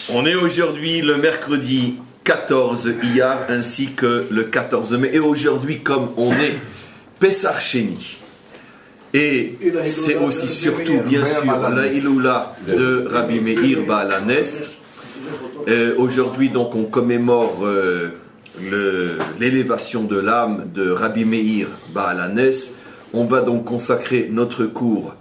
On est aujourd'hui le mercredi 14 Iyar ainsi que le 14 mai. Et aujourd'hui, comme on est Pessar Sheni, et c'est aussi surtout, bien sûr, la Iloula de Rabbi Meir Baal HaNes. Aujourd'hui, donc, on commémore l'élévation de l'âme de Rabbi Meir Baal HaNes. On va donc consacrer notre cours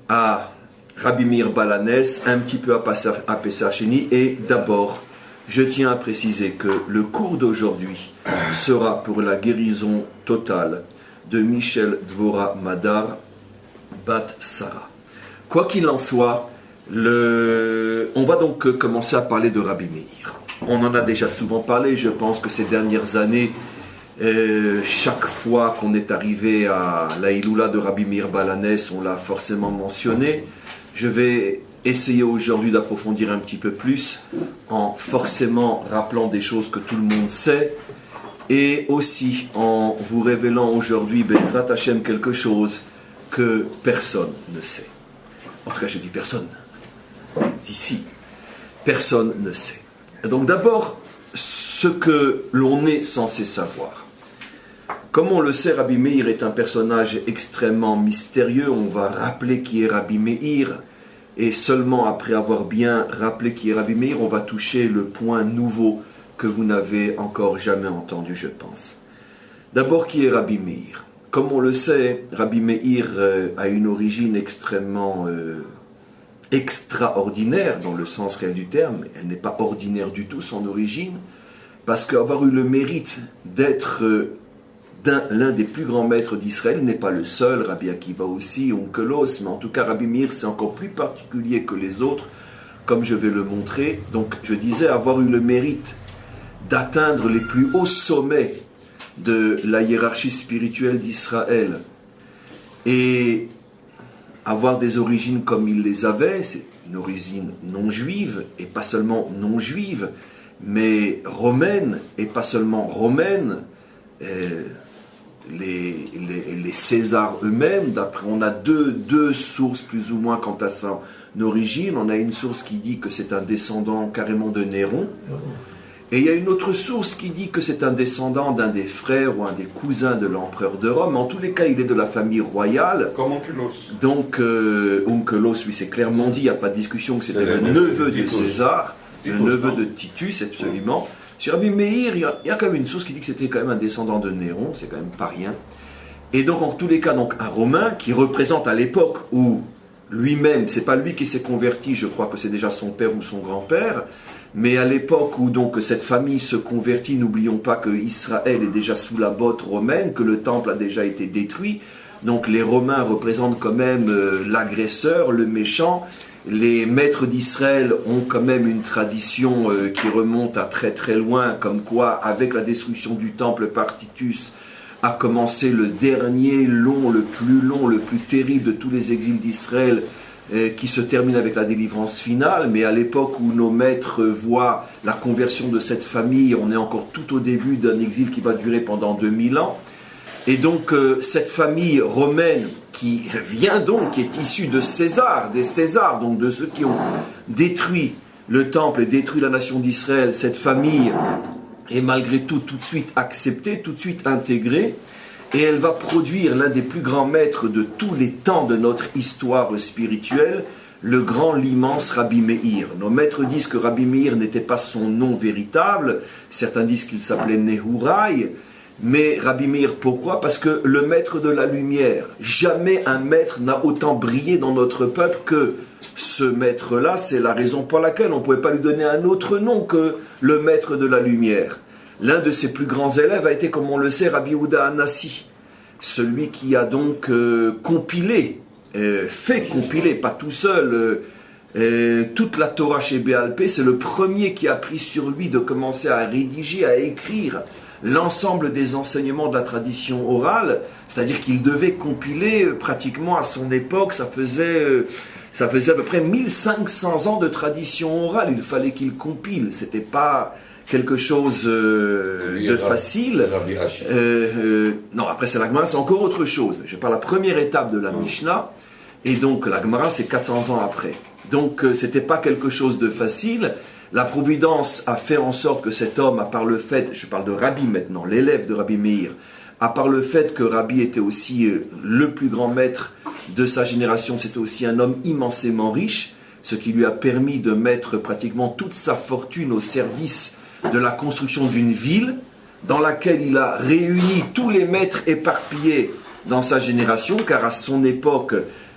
à Rabbi Meir Baal HaNes, un petit peu à Pessar Sheni. Et d'abord, je tiens à préciser que le cours d'aujourd'hui sera pour la guérison totale de Michel Dvora Madar Bat Sarah. Quoi qu'il en soit, on va donc commencer à parler de Rabbi Meir. On en a déjà souvent parlé, je pense que ces dernières années, chaque fois qu'on est arrivé à la Iloula de Rabbi Meir Baal HaNes, on l'a forcément mentionné. Je vais essayer aujourd'hui d'approfondir un petit peu plus en forcément rappelant des choses que tout le monde sait et aussi en vous révélant aujourd'hui, Bezrat Hashem, quelque chose que personne ne sait. En tout cas, je dis personne. D'ici, personne ne sait. Et donc d'abord, ce que l'on est censé savoir. Comme on le sait, Rabbi Meir est un personnage extrêmement mystérieux. On va rappeler qui est Rabbi Meir. Et seulement après avoir bien rappelé qui est Rabbi Meir, on va toucher le point nouveau que vous n'avez encore jamais entendu, je pense. D'abord, qui est Rabbi Meir? Comme on le sait, Rabbi Meir a une origine extrêmement extraordinaire dans le sens réel du terme. Elle n'est pas ordinaire du tout, son origine, parce qu'avoir eu le mérite d'être l'un des plus grands maîtres d'Israël, il n'est pas le seul, Rabbi Akiva aussi, Onkelos, mais en tout cas Rabbi Meir c'est encore plus particulier que les autres, comme je vais le montrer. Donc je disais avoir eu le mérite d'atteindre les plus hauts sommets de la hiérarchie spirituelle d'Israël et avoir des origines comme il les avait, c'est une origine non juive, et pas seulement non juive, mais romaine, et pas seulement romaine. Les Césars eux-mêmes, d'après, on a deux sources plus ou moins quant à son origine. On a une source qui dit que c'est un descendant carrément de Néron, et il y a une autre source qui dit que c'est un descendant d'un des frères ou un des cousins de l'empereur de Rome. En tous les cas, il est de la famille royale. Comme Onkelos. Donc, Onkelos, oui, c'est clairement dit, il n'y a pas de discussion que c'était le neveu de César, le neveu de Titus, absolument. Sur Rabbi Meir, il y a quand même une source qui dit que c'était quand même un descendant de Néron, c'est quand même pas rien. Et donc, en tous les cas, donc, un Romain qui représente à l'époque où lui-même, c'est pas lui qui s'est converti, je crois que c'est déjà son père ou son grand-père, mais à l'époque où donc cette famille se convertit, n'oublions pas que Israël est déjà sous la botte romaine, que le temple a déjà été détruit, donc les Romains représentent quand même l'agresseur, le méchant. Les maîtres d'Israël ont quand même une tradition qui remonte à très très loin, comme quoi avec la destruction du temple par Titus a commencé le dernier le plus terrible de tous les exils d'Israël, qui se termine avec la délivrance finale. Mais à l'époque où nos maîtres voient la conversion de cette famille, on est encore tout au début d'un exil qui va durer pendant 2000 ans. Et donc cette famille romaine qui vient donc, qui est issue de César, des Césars, donc de ceux qui ont détruit le temple et détruit la nation d'Israël, cette famille est malgré tout de suite acceptée, tout de suite intégrée, et elle va produire l'un des plus grands maîtres de tous les temps de notre histoire spirituelle, le grand, l'immense Rabbi Meir. Nos maîtres disent que Rabbi Meir n'était pas son nom véritable, certains disent qu'il s'appelait Nehurai. Mais Rabbi Meir, pourquoi? Parce que le maître de la lumière, jamais un maître n'a autant brillé dans notre peuple que ce maître-là. C'est la raison pour laquelle on ne pouvait pas lui donner un autre nom que le maître de la lumière. L'un de ses plus grands élèves a été, comme on le sait, Rabbi Yehuda Hanassi, celui qui a donc fait compiler, pas tout seul, toute la Torah chez Béal Pé. C'est le premier qui a pris sur lui de commencer à rédiger, à écrire l'ensemble des enseignements de la tradition orale, c'est-à-dire qu'il devait compiler pratiquement à son époque, ça faisait à peu près 1500 ans de tradition orale, il fallait qu'il compile, c'était pas quelque chose de facile. Non, après c'est la Gemara, c'est encore autre chose. Je parle de la première étape de la Mishnah, et donc la Gemara c'est 400 ans après. Donc c'était pas quelque chose de facile. La Providence a fait en sorte que cet homme, à part le fait, je parle de Rabbi maintenant, l'élève de Rabbi Meir, à part le fait que Rabbi était aussi le plus grand maître de sa génération, c'était aussi un homme immensément riche, ce qui lui a permis de mettre pratiquement toute sa fortune au service de la construction d'une ville dans laquelle il a réuni tous les maîtres éparpillés dans sa génération, car à son époque,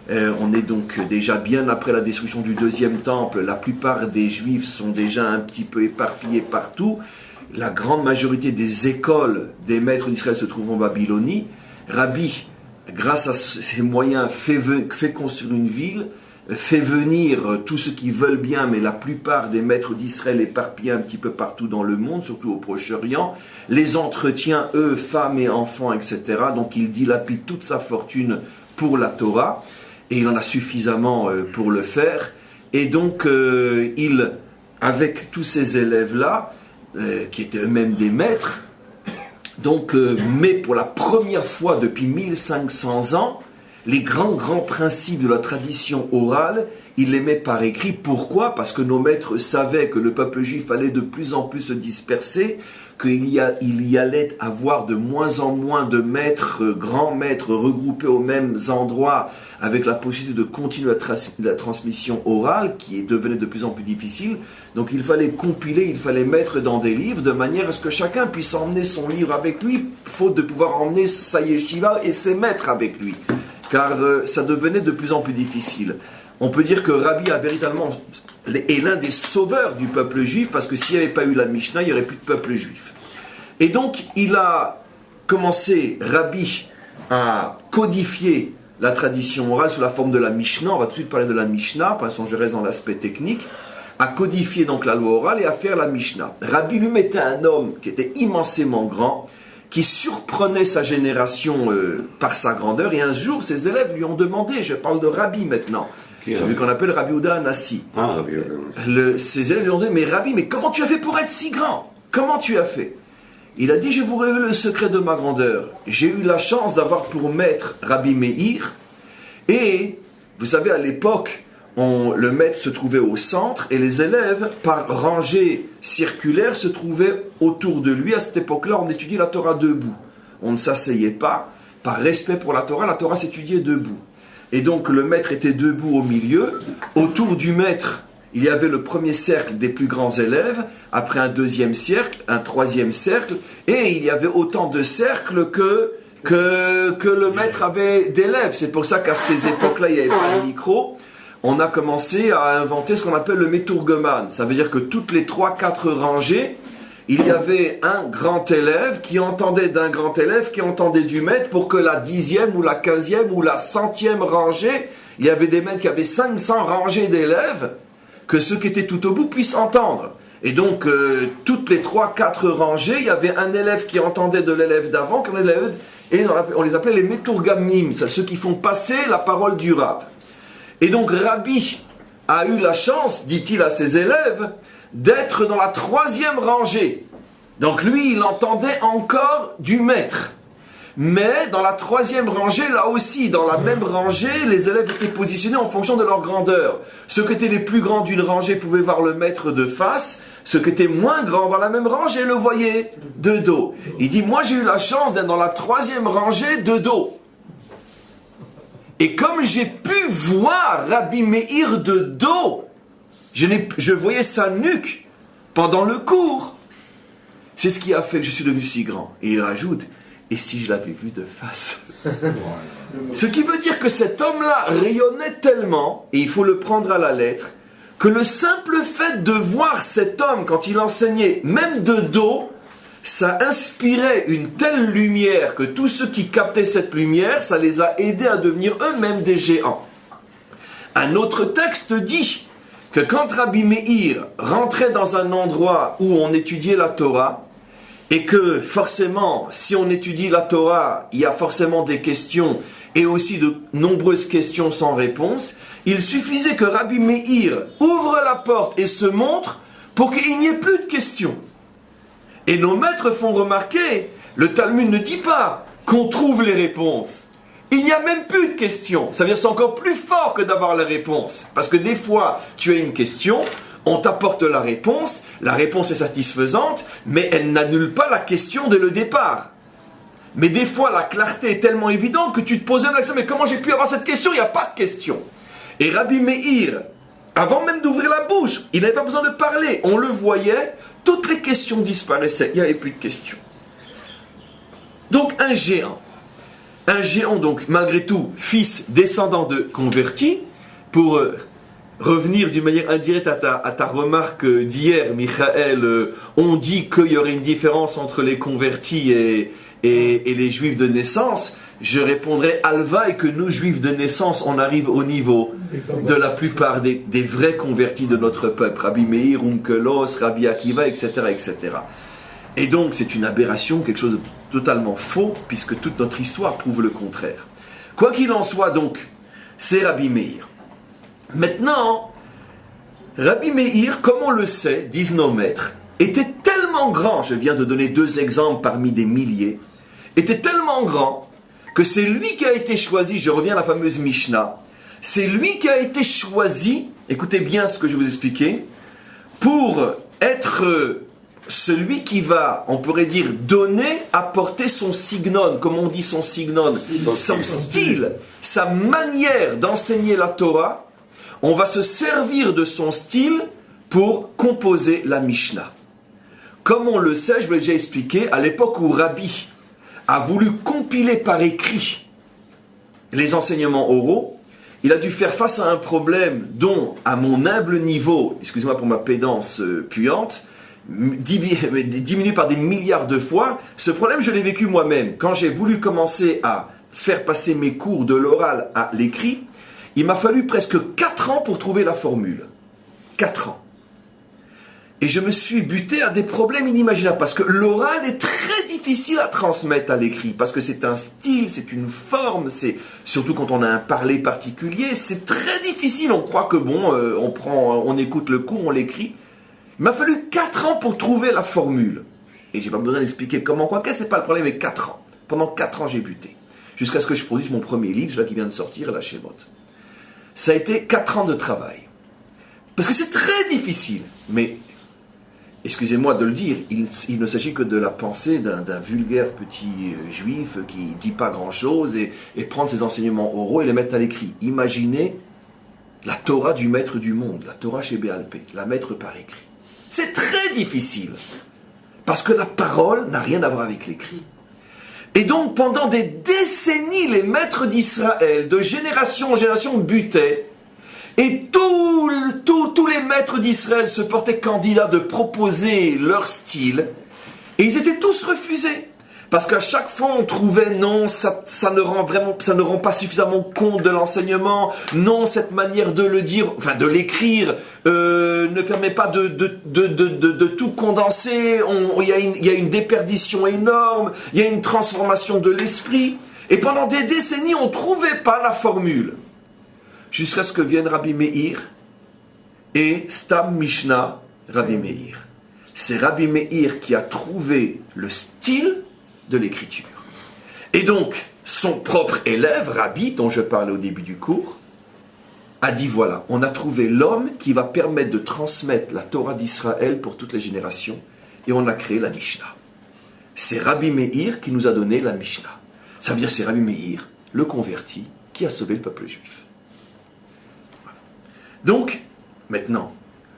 on est donc déjà bien après la destruction du deuxième temple, la plupart des juifs sont déjà un petit peu éparpillés partout, la grande majorité des écoles des maîtres d'Israël se trouvent en Babylonie. Rabbi, grâce à ses moyens, fait construire une ville, fait venir tous ceux qui veulent bien, mais la plupart des maîtres d'Israël éparpillés un petit peu partout dans le monde, surtout au Proche-Orient, les entretient, eux, femmes et enfants, etc. Donc il dilapide toute sa fortune pour la Torah, et il en a suffisamment pour le faire. Et donc il, avec tous ces élèves-là, qui étaient eux-mêmes des maîtres, donc met pour la première fois depuis 1500 ans, les grands principes de la tradition orale, il les met par écrit. Pourquoi ? Parce que nos maîtres savaient que le peuple juif allait de plus en plus se disperser, qu'il y allait avoir de moins en moins de maîtres, grands maîtres regroupés aux mêmes endroits, avec la possibilité de continuer la transmission orale, qui devenait de plus en plus difficile. Donc il fallait compiler, il fallait mettre dans des livres, de manière à ce que chacun puisse emmener son livre avec lui, faute de pouvoir emmener sa yeshiva et ses maîtres avec lui. Car ça devenait de plus en plus difficile. On peut dire que Rabbi a véritablement est l'un des sauveurs du peuple juif, parce que s'il n'y avait pas eu la Mishnah, il n'y aurait plus de peuple juif. Et donc, il a commencé, Rabbi, à codifier la tradition orale sous la forme de la Mishnah. On va tout de suite parler de la Mishnah, pour l'instant je reste dans l'aspect technique. À codifier donc la loi orale et à faire la Mishnah. Rabbi lui était un homme qui était immensément grand, qui surprenait sa génération par sa grandeur, et un jour ses élèves lui ont demandé, je parle de Rabbi maintenant, celui qu'on appelle Rabbi Yehuda Hanassi. Ses élèves lui ont dit, mais Rabbi, mais comment tu as fait pour être si grand ? Comment tu as fait ? Il a dit, je vais vous révéler le secret de ma grandeur. J'ai eu la chance d'avoir pour maître Rabbi Meir, et vous savez, à l'époque, le maître se trouvait au centre et les élèves, par rangée circulaire, se trouvaient autour de lui. À cette époque-là, on étudiait la Torah debout. On ne s'asseyait pas. Par respect pour la Torah s'étudiait debout. Et donc le maître était debout au milieu. Autour du maître, il y avait le premier cercle des plus grands élèves, après un deuxième cercle, un troisième cercle, et il y avait autant de cercles que le maître avait d'élèves. C'est pour ça qu'à ces époques-là, il n'y avait pas de micro. On a commencé à inventer ce qu'on appelle le métourgoman. Ça veut dire que toutes les 3-4 rangées, il y avait un grand élève qui entendait d'un grand élève qui entendait du maître, pour que la 10e ou la 15e ou la 100e rangée, il y avait des maîtres qui avaient 500 rangées d'élèves, que ceux qui étaient tout au bout puissent entendre. Et donc, toutes les 3-4 rangées, il y avait un élève qui entendait de l'élève d'avant, et on les appelait les métourgamim, ceux qui font passer la parole du Rav. Et donc Rabbi a eu la chance, dit-il à ses élèves, d'être dans la 3e rangée. Donc lui, il entendait encore du maître. Mais dans la 3e rangée, là aussi, dans la même rangée, les élèves étaient positionnés en fonction de leur grandeur. Ceux qui étaient les plus grands d'une rangée pouvaient voir le maître de face. Ceux qui étaient moins grands dans la même rangée le voyaient de dos. Il dit, moi j'ai eu la chance d'être dans la 3e rangée de dos. Et comme j'ai pu voir Rabbi Meir de dos, je voyais sa nuque pendant le cours. C'est ce qui a fait que je suis devenu si grand. Et il rajoute, et si je l'avais vu de face ? Ce qui veut dire que cet homme-là rayonnait tellement, et il faut le prendre à la lettre, que le simple fait de voir cet homme quand il enseignait, même de dos, ça inspirait une telle lumière que tous ceux qui captaient cette lumière, ça les a aidés à devenir eux-mêmes des géants. Un autre texte dit que quand Rabbi Meir rentrait dans un endroit où on étudiait la Torah, et que forcément, si on étudie la Torah, il y a forcément des questions, et aussi de nombreuses questions sans réponse, il suffisait que Rabbi Meir ouvre la porte et se montre pour qu'il n'y ait plus de questions. Et nos maîtres font remarquer, le Talmud ne dit pas qu'on trouve les réponses, Il n'y a même plus de question. Ça veut dire c'est encore plus fort que d'avoir la réponse. Parce que des fois, tu as une question, on t'apporte la réponse est satisfaisante, mais elle n'annule pas la question dès le départ. Mais des fois, la clarté est tellement évidente que tu te poses même la question, mais comment j'ai pu avoir cette question? Il n'y a pas de question. Et Rabbi Meir, avant même d'ouvrir la bouche, il n'avait pas besoin de parler. On le voyait, toutes les questions disparaissaient. Il n'y avait plus de questions. Donc un géant, donc, malgré tout, fils, descendant de convertis, pour revenir d'une manière indirecte à ta remarque d'hier, Michael, on dit qu'il y aurait une différence entre les convertis et les juifs de naissance. Je répondrai, Alva, et que nous, juifs de naissance, on arrive au niveau de la plupart des vrais convertis de notre peuple. Rabbi Meir, Onkelos, Rabbi Akiva, etc., etc. Et donc, c'est une aberration, quelque chose de totalement faux, puisque toute notre histoire prouve le contraire. Quoi qu'il en soit, donc, c'est Rabbi Meir. Maintenant, Rabbi Meir, comme on le sait, disent nos maîtres, était tellement grand, je viens de donner 2 exemples parmi des milliers, était tellement grand que c'est lui qui a été choisi, je reviens à la fameuse Mishnah, c'est lui qui a été choisi, écoutez bien ce que je vais vous expliquer, pour être celui qui va, on pourrait dire, donner, apporter son signon, comme on dit son signon, son style, sa manière d'enseigner la Torah. On va se servir de son style pour composer la Mishnah. Comme on le sait, je vous l'ai déjà expliqué, à l'époque où Rabbi a voulu compiler par écrit les enseignements oraux, il a dû faire face à un problème dont, à mon humble niveau, excusez-moi pour ma pédance puante, diminué par des milliards de fois, ce problème je l'ai vécu moi-même. Quand j'ai voulu commencer à faire passer mes cours de l'oral à l'écrit, il m'a fallu presque 4 ans pour trouver la formule. 4 ans. Et je me suis buté à des problèmes inimaginables, parce que l'oral est très difficile à transmettre à l'écrit, parce que c'est un style, c'est une forme, c'est surtout quand on a un parler particulier, c'est très difficile. On croit que bon, on écoute le cours, on l'écrit. Il m'a fallu 4 ans pour trouver la formule. Et j'ai pas besoin d'expliquer comment, quoi, c'est pas le problème, mais 4 ans. Pendant 4 ans, j'ai buté. Jusqu'à ce que je produise mon premier livre, celui qui vient de sortir, la Shemot. Ça a été 4 ans de travail. Parce que c'est très difficile. Mais, excusez-moi de le dire, il ne s'agit que de la pensée d'un vulgaire petit juif qui ne dit pas grand-chose et prendre ses enseignements oraux et les mettre à l'écrit. Imaginez la Torah du maître du monde, la Torah chez Béalpé, la mettre par écrit. C'est très difficile. Parce que la parole n'a rien à voir avec l'écrit. Et donc, pendant des décennies, les maîtres d'Israël, de génération en génération, butaient. Et tous les maîtres d'Israël se portaient candidats de proposer leur style. Et ils étaient tous refusés. Parce qu'à chaque fois, on trouvait non, ça ne rend pas suffisamment compte de l'enseignement. Non, cette manière de le dire, enfin de l'écrire, ne permet pas de tout condenser. Il y a une déperdition énorme. Il y a une transformation de l'esprit. Et pendant des décennies, on ne trouvait pas la formule. Jusqu'à ce que vienne Rabbi Meir et Stam Mishnah Rabbi Meir. C'est Rabbi Meir qui a trouvé le style de l'écriture. Et donc, son propre élève, Rabbi, dont je parlais au début du cours, a dit voilà, on a trouvé l'homme qui va permettre de transmettre la Torah d'Israël pour toutes les générations, et on a créé la Mishnah. C'est Rabbi Meir qui nous a donné la Mishnah. Ça veut dire c'est Rabbi Meir, le converti, qui a sauvé le peuple juif. Voilà. Donc, maintenant,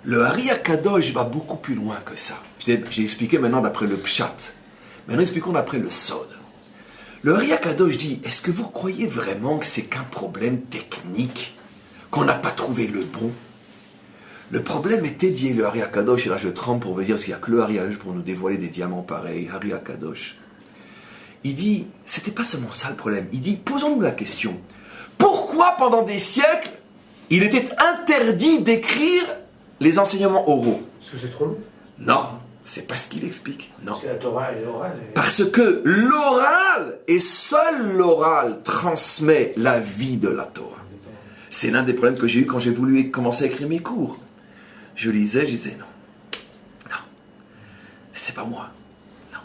le Hari HaKadosh va beaucoup plus loin que ça. J'ai expliqué maintenant d'après le Pshat. Maintenant, expliquons d'après le Sod. Le Hari HaKadosh dit, est-ce que vous croyez vraiment que c'est qu'un problème technique, qu'on n'a pas trouvé le bon? Le problème était, dit le Hari HaKadosh, et là je tremble pour vous dire, parce qu'il n'y a que le Hari HaKadosh pour nous dévoiler des diamants pareils, Hari HaKadosh. Il dit, c'était pas seulement ça le problème. Il dit, posons-nous la question, pourquoi pendant des siècles, il était interdit d'écrire les enseignements oraux? Parce que c'est trop long. Non. C'est pas ce qu'il explique, non. Parce que la Torah est orale. Parce que l'oral, et seul l'oral, transmet la vie de la Torah. C'est l'un des problèmes que j'ai eu quand j'ai voulu commencer à écrire mes cours. Je disais non, c'est pas moi, non.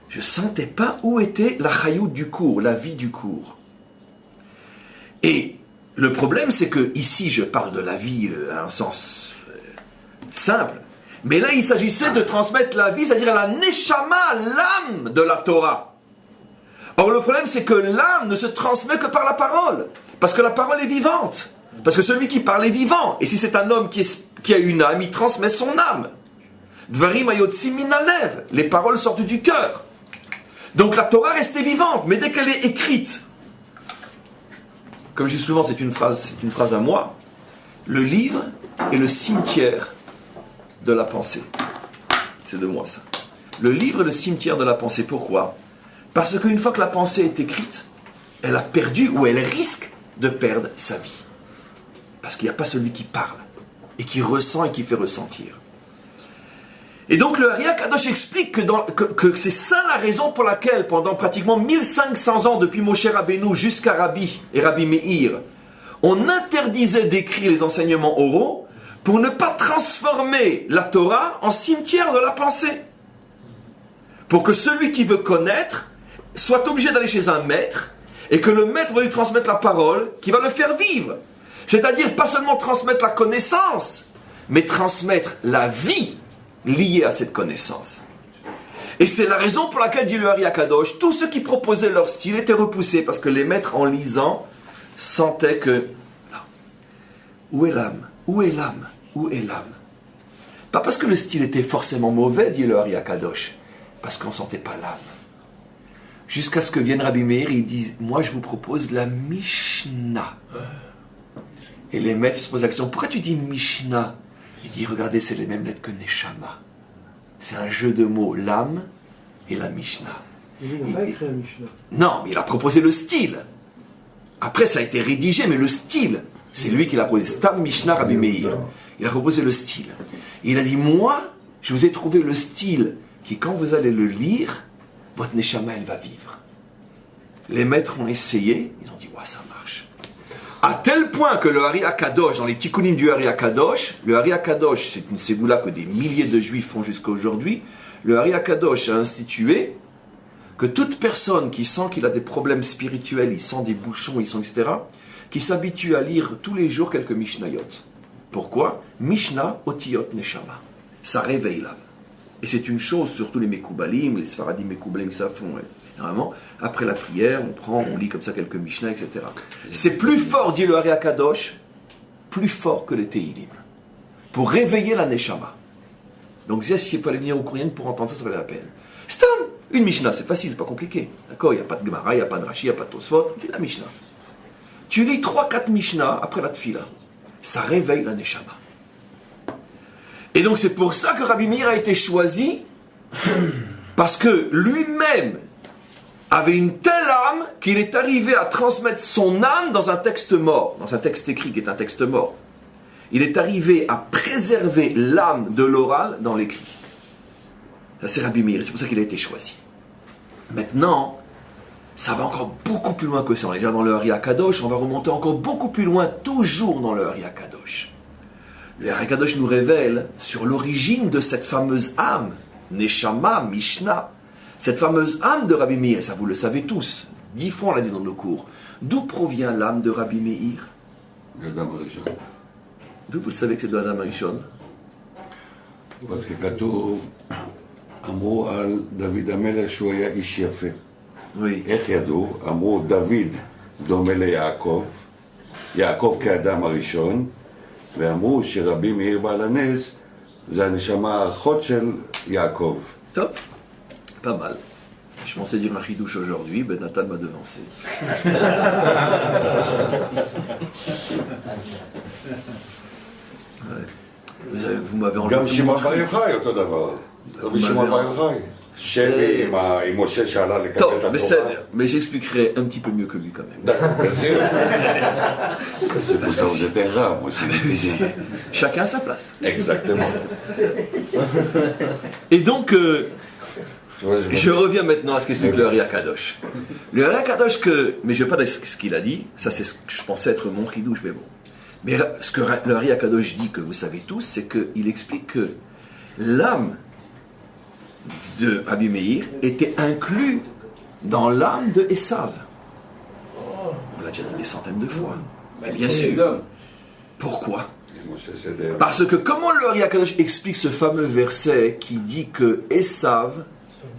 Je sentais pas où était la chayout du cours, la vie du cours. Et le problème, c'est que ici, je parle de la vie à un sens simple. Mais là, il s'agissait de transmettre la vie, c'est-à-dire la neshama, l'âme de la Torah. Or, le problème, c'est que l'âme ne se transmet que par la parole. Parce que la parole est vivante. Parce que celui qui parle est vivant. Et si c'est un homme qui a une âme, il transmet son âme. Dvarim ayotsim min halev. Les paroles sortent du cœur. Donc la Torah restait vivante, mais dès qu'elle est écrite, comme je dis souvent, c'est une phrase à moi, le livre est le cimetière de la pensée. C'est de moi ça. Le livre est le cimetière de la pensée. Pourquoi ? Parce qu'une fois que la pensée est écrite, elle a perdu ou elle risque de perdre sa vie. Parce qu'il n'y a pas celui qui parle et qui ressent et qui fait ressentir. Et donc le Ari HaKadosh explique que c'est ça la raison pour laquelle pendant pratiquement 1500 ans depuis Moshe Rabbeinu jusqu'à Rabbi et Rabbi Meir, on interdisait d'écrire les enseignements oraux pour ne pas transformer la Torah en cimetière de la pensée. Pour que celui qui veut connaître soit obligé d'aller chez un maître et que le maître va lui transmettre la parole qui va le faire vivre. C'est-à-dire pas seulement transmettre la connaissance, mais transmettre la vie liée à cette connaissance. Et c'est la raison pour laquelle, dit le Ari HaKadosh, tous ceux qui proposaient leur style étaient repoussés parce que les maîtres, en lisant, sentaient que où est l'âme ? Où est l'âme ? Où est l'âme ? Pas parce que le style était forcément mauvais, dit le Ari HaKadosh, parce qu'on ne sentait pas l'âme. Jusqu'à ce que vienne Rabbi Meir et il dise, moi je vous propose la Mishnah. Et les maîtres se posent la question, pourquoi tu dis Mishnah ? Il dit, regardez, c'est les mêmes lettres que Neshama. C'est un jeu de mots, l'âme et la Mishnah. Il n'a pas écrit la Mishnah. Non, mais il a proposé le style. Après, ça a été rédigé, mais le style, c'est lui qui l'a proposé. Stam Mishnah Rabbi Meir. Il a proposé le style. Et il a dit, moi, je vous ai trouvé le style qui, quand vous allez le lire, votre Neshama, elle va vivre. Les maîtres ont essayé, ils ont dit, ouais, ça marche. À tel point que le Ari HaKadosh, dans les tikkunim du Ari HaKadosh, le Ari HaKadosh, c'est une ségoula que des milliers de juifs font jusqu'à aujourd'hui, le Ari HaKadosh a institué que toute personne qui sent qu'il a des problèmes spirituels, il sent des bouchons, etc., qui s'habitue à lire tous les jours quelques Mishnayot. Pourquoi ? Mishnah otiyot neshama. Ça réveille l'âme. Et c'est une chose, surtout les Mekoubalim, les Sfaradim Mekoubalim, ça font. Normalement, après la prière, on lit comme ça quelques Mishnah, etc. C'est plus fort, dit le Ari HaKadosh, plus fort que les Teilim. Pour réveiller la Neshama. Donc, s'il fallait venir au Kourien pour entendre ça, ça valait la peine. Stam, une Mishnah, c'est facile, c'est pas compliqué. D'accord ? Il n'y a pas de Gemara, il n'y a pas de Rashi, il n'y a pas de Tosfot. Tu lis la Mishnah. Tu lis 3-4 Mishnah après la Tfila. Ça réveille la Neshama. Et donc, c'est pour ça que Rabbi Meir a été choisi, parce que lui-même avait une telle âme qu'il est arrivé à transmettre son âme dans un texte mort, dans un texte écrit qui est un texte mort. Il est arrivé à préserver l'âme de l'oral dans l'écrit. Ça, c'est Rabbi Meir, c'est pour ça qu'il a été choisi. Maintenant, ça va encore beaucoup plus loin que ça. On est déjà dans le Ari HaKadosh, on va remonter encore beaucoup plus loin, toujours dans le Ari HaKadosh. Le Ari HaKadosh nous révèle sur l'origine de cette fameuse âme, Neshama, Mishnah, cette fameuse âme de Rabbi Meir, ça vous le savez tous, 10 fois on l'a dit dans nos cours. D'où provient l'âme de Rabbi Meir ? D'où vous le savez que c'est de l'Adam Arishon ? parce שכתוב, אמרו על דוד המלך שהוא היה איש יפה. Oui. איך ידעו? אמרו דוד דומה ליעקב, יעקב כאדם הראשון, ואמרו שרבי מאיר בעל הנס זה הנשמה האחות של יעקב. Top. Pas mal. Je pensais dire un chidouche aujourd'hui, ben Nathan m'a devancé. Ouais. Vous m'avez enlevé. גם שמעון בר יוחאי אותו דבר. רבי שמעון בר יוחאי. שבי עם משה שעלה לקבל את התורה. Mais j'expliquerai un petit peu mieux que lui quand même. D'accord, bien sûr. C'est pour ça que vous êtes rare, moi aussi. Chacun à sa place. Exactement. Et donc, je reviens maintenant à ce qu'explique le Ari HaKadosh. Le Ari HaKadosh mais je ne vais pas dire ce qu'il a dit, ça c'est ce que je pensais être mon chidouche, mais bon. Mais ce que le Ari HaKadosh dit, que vous savez tous, c'est qu'il explique que l'âme de Rabbi Meir était inclus dans l'âme de Esav. On l'a déjà dit des centaines de fois. Mais bien sûr. Pourquoi? Parce que comment le Ari Akadosh explique ce fameux verset qui dit que Esav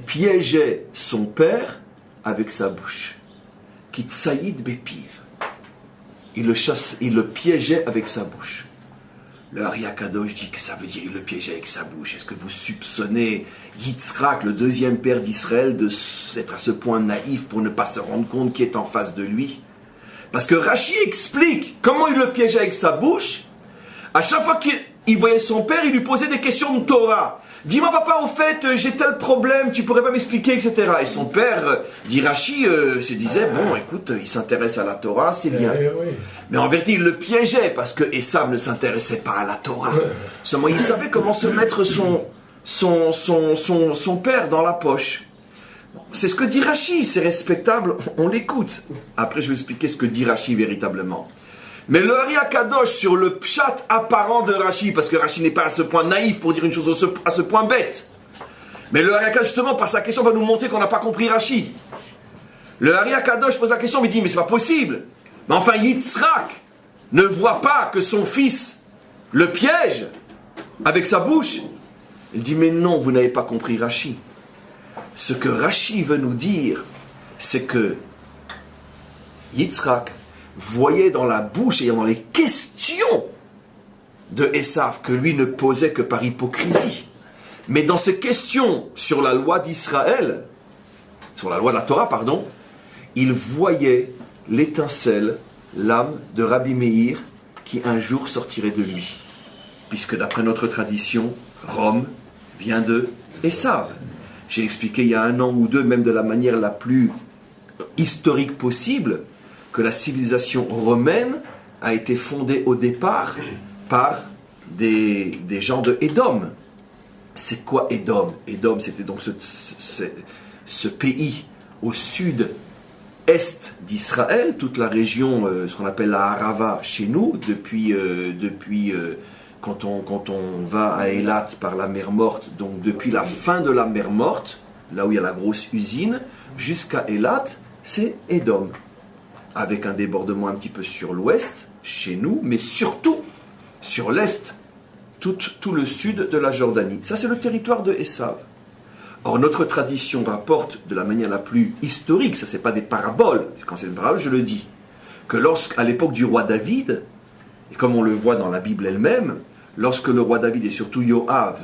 piégeait son père avec sa bouche? Kitsaïd bepiv. Il le piégeait avec sa bouche. Le Ari Akadosh dit que ça veut dire il le piégeait avec sa bouche. Est-ce que vous soupçonnez Yitzhak, le deuxième père d'Israël, d'être à ce point naïf pour ne pas se rendre compte qui est en face de lui? Parce que Rashi explique comment il le piégeait avec sa bouche. À chaque fois qu'il voyait son père, il lui posait des questions de Torah. Dis-moi papa, au fait, j'ai tel problème, tu pourrais pas m'expliquer, etc. Et son père, dit Rashi, se disait, bon, écoute, il s'intéresse à la Torah, c'est bien. Oui. Mais en vérité, il le piégeait, parce que Esav ne s'intéressait pas à la Torah. Seulement, il savait comment se mettre son père dans la poche. Bon, c'est ce que dit Rashi, c'est respectable, on l'écoute. Après, je vais expliquer ce que dit Rashi véritablement. Mais le Ari Akadosh sur le pshat apparent de Rashi, parce que Rashi n'est pas à ce point naïf pour dire une chose à ce point bête. Mais le Ari Akadosh, justement, par sa question, va nous montrer qu'on n'a pas compris Rashi. Le Ari Akadosh pose la question, mais il dit, mais c'est pas possible. Mais enfin, Yitzhak ne voit pas que son fils le piège avec sa bouche. Il dit, mais non, vous n'avez pas compris Rashi. Ce que Rashi veut nous dire, c'est que Yitzhak voyait dans la bouche et dans les questions de Esav que lui ne posait que par hypocrisie. Mais dans ces questions sur la loi d'Israël, sur la loi de la Torah, pardon, il voyait l'étincelle, l'âme de Rabbi Meir qui un jour sortirait de lui. Puisque d'après notre tradition, Rome vient de Esav. J'ai expliqué il y a 1 an ou 2, même de la manière la plus historique possible, que la civilisation romaine a été fondée au départ par des gens de Édom. C'est quoi Édom? Édom, c'était donc ce pays au sud-est d'Israël, toute la région, ce qu'on appelle la Harava chez nous, depuis quand on va à Eilat par la mer Morte, donc depuis la fin de la mer Morte, là où il y a la grosse usine, jusqu'à Eilat, c'est Édom. Avec un débordement un petit peu sur l'ouest, chez nous, mais surtout sur l'est, tout le sud de la Jordanie. Ça, c'est le territoire de Esav. Or, notre tradition rapporte de la manière la plus historique, ça, c'est pas des paraboles, quand c'est une parabole, je le dis, que lorsqu'à l'époque du roi David, et comme on le voit dans la Bible elle-même, lorsque le roi David et surtout Yoav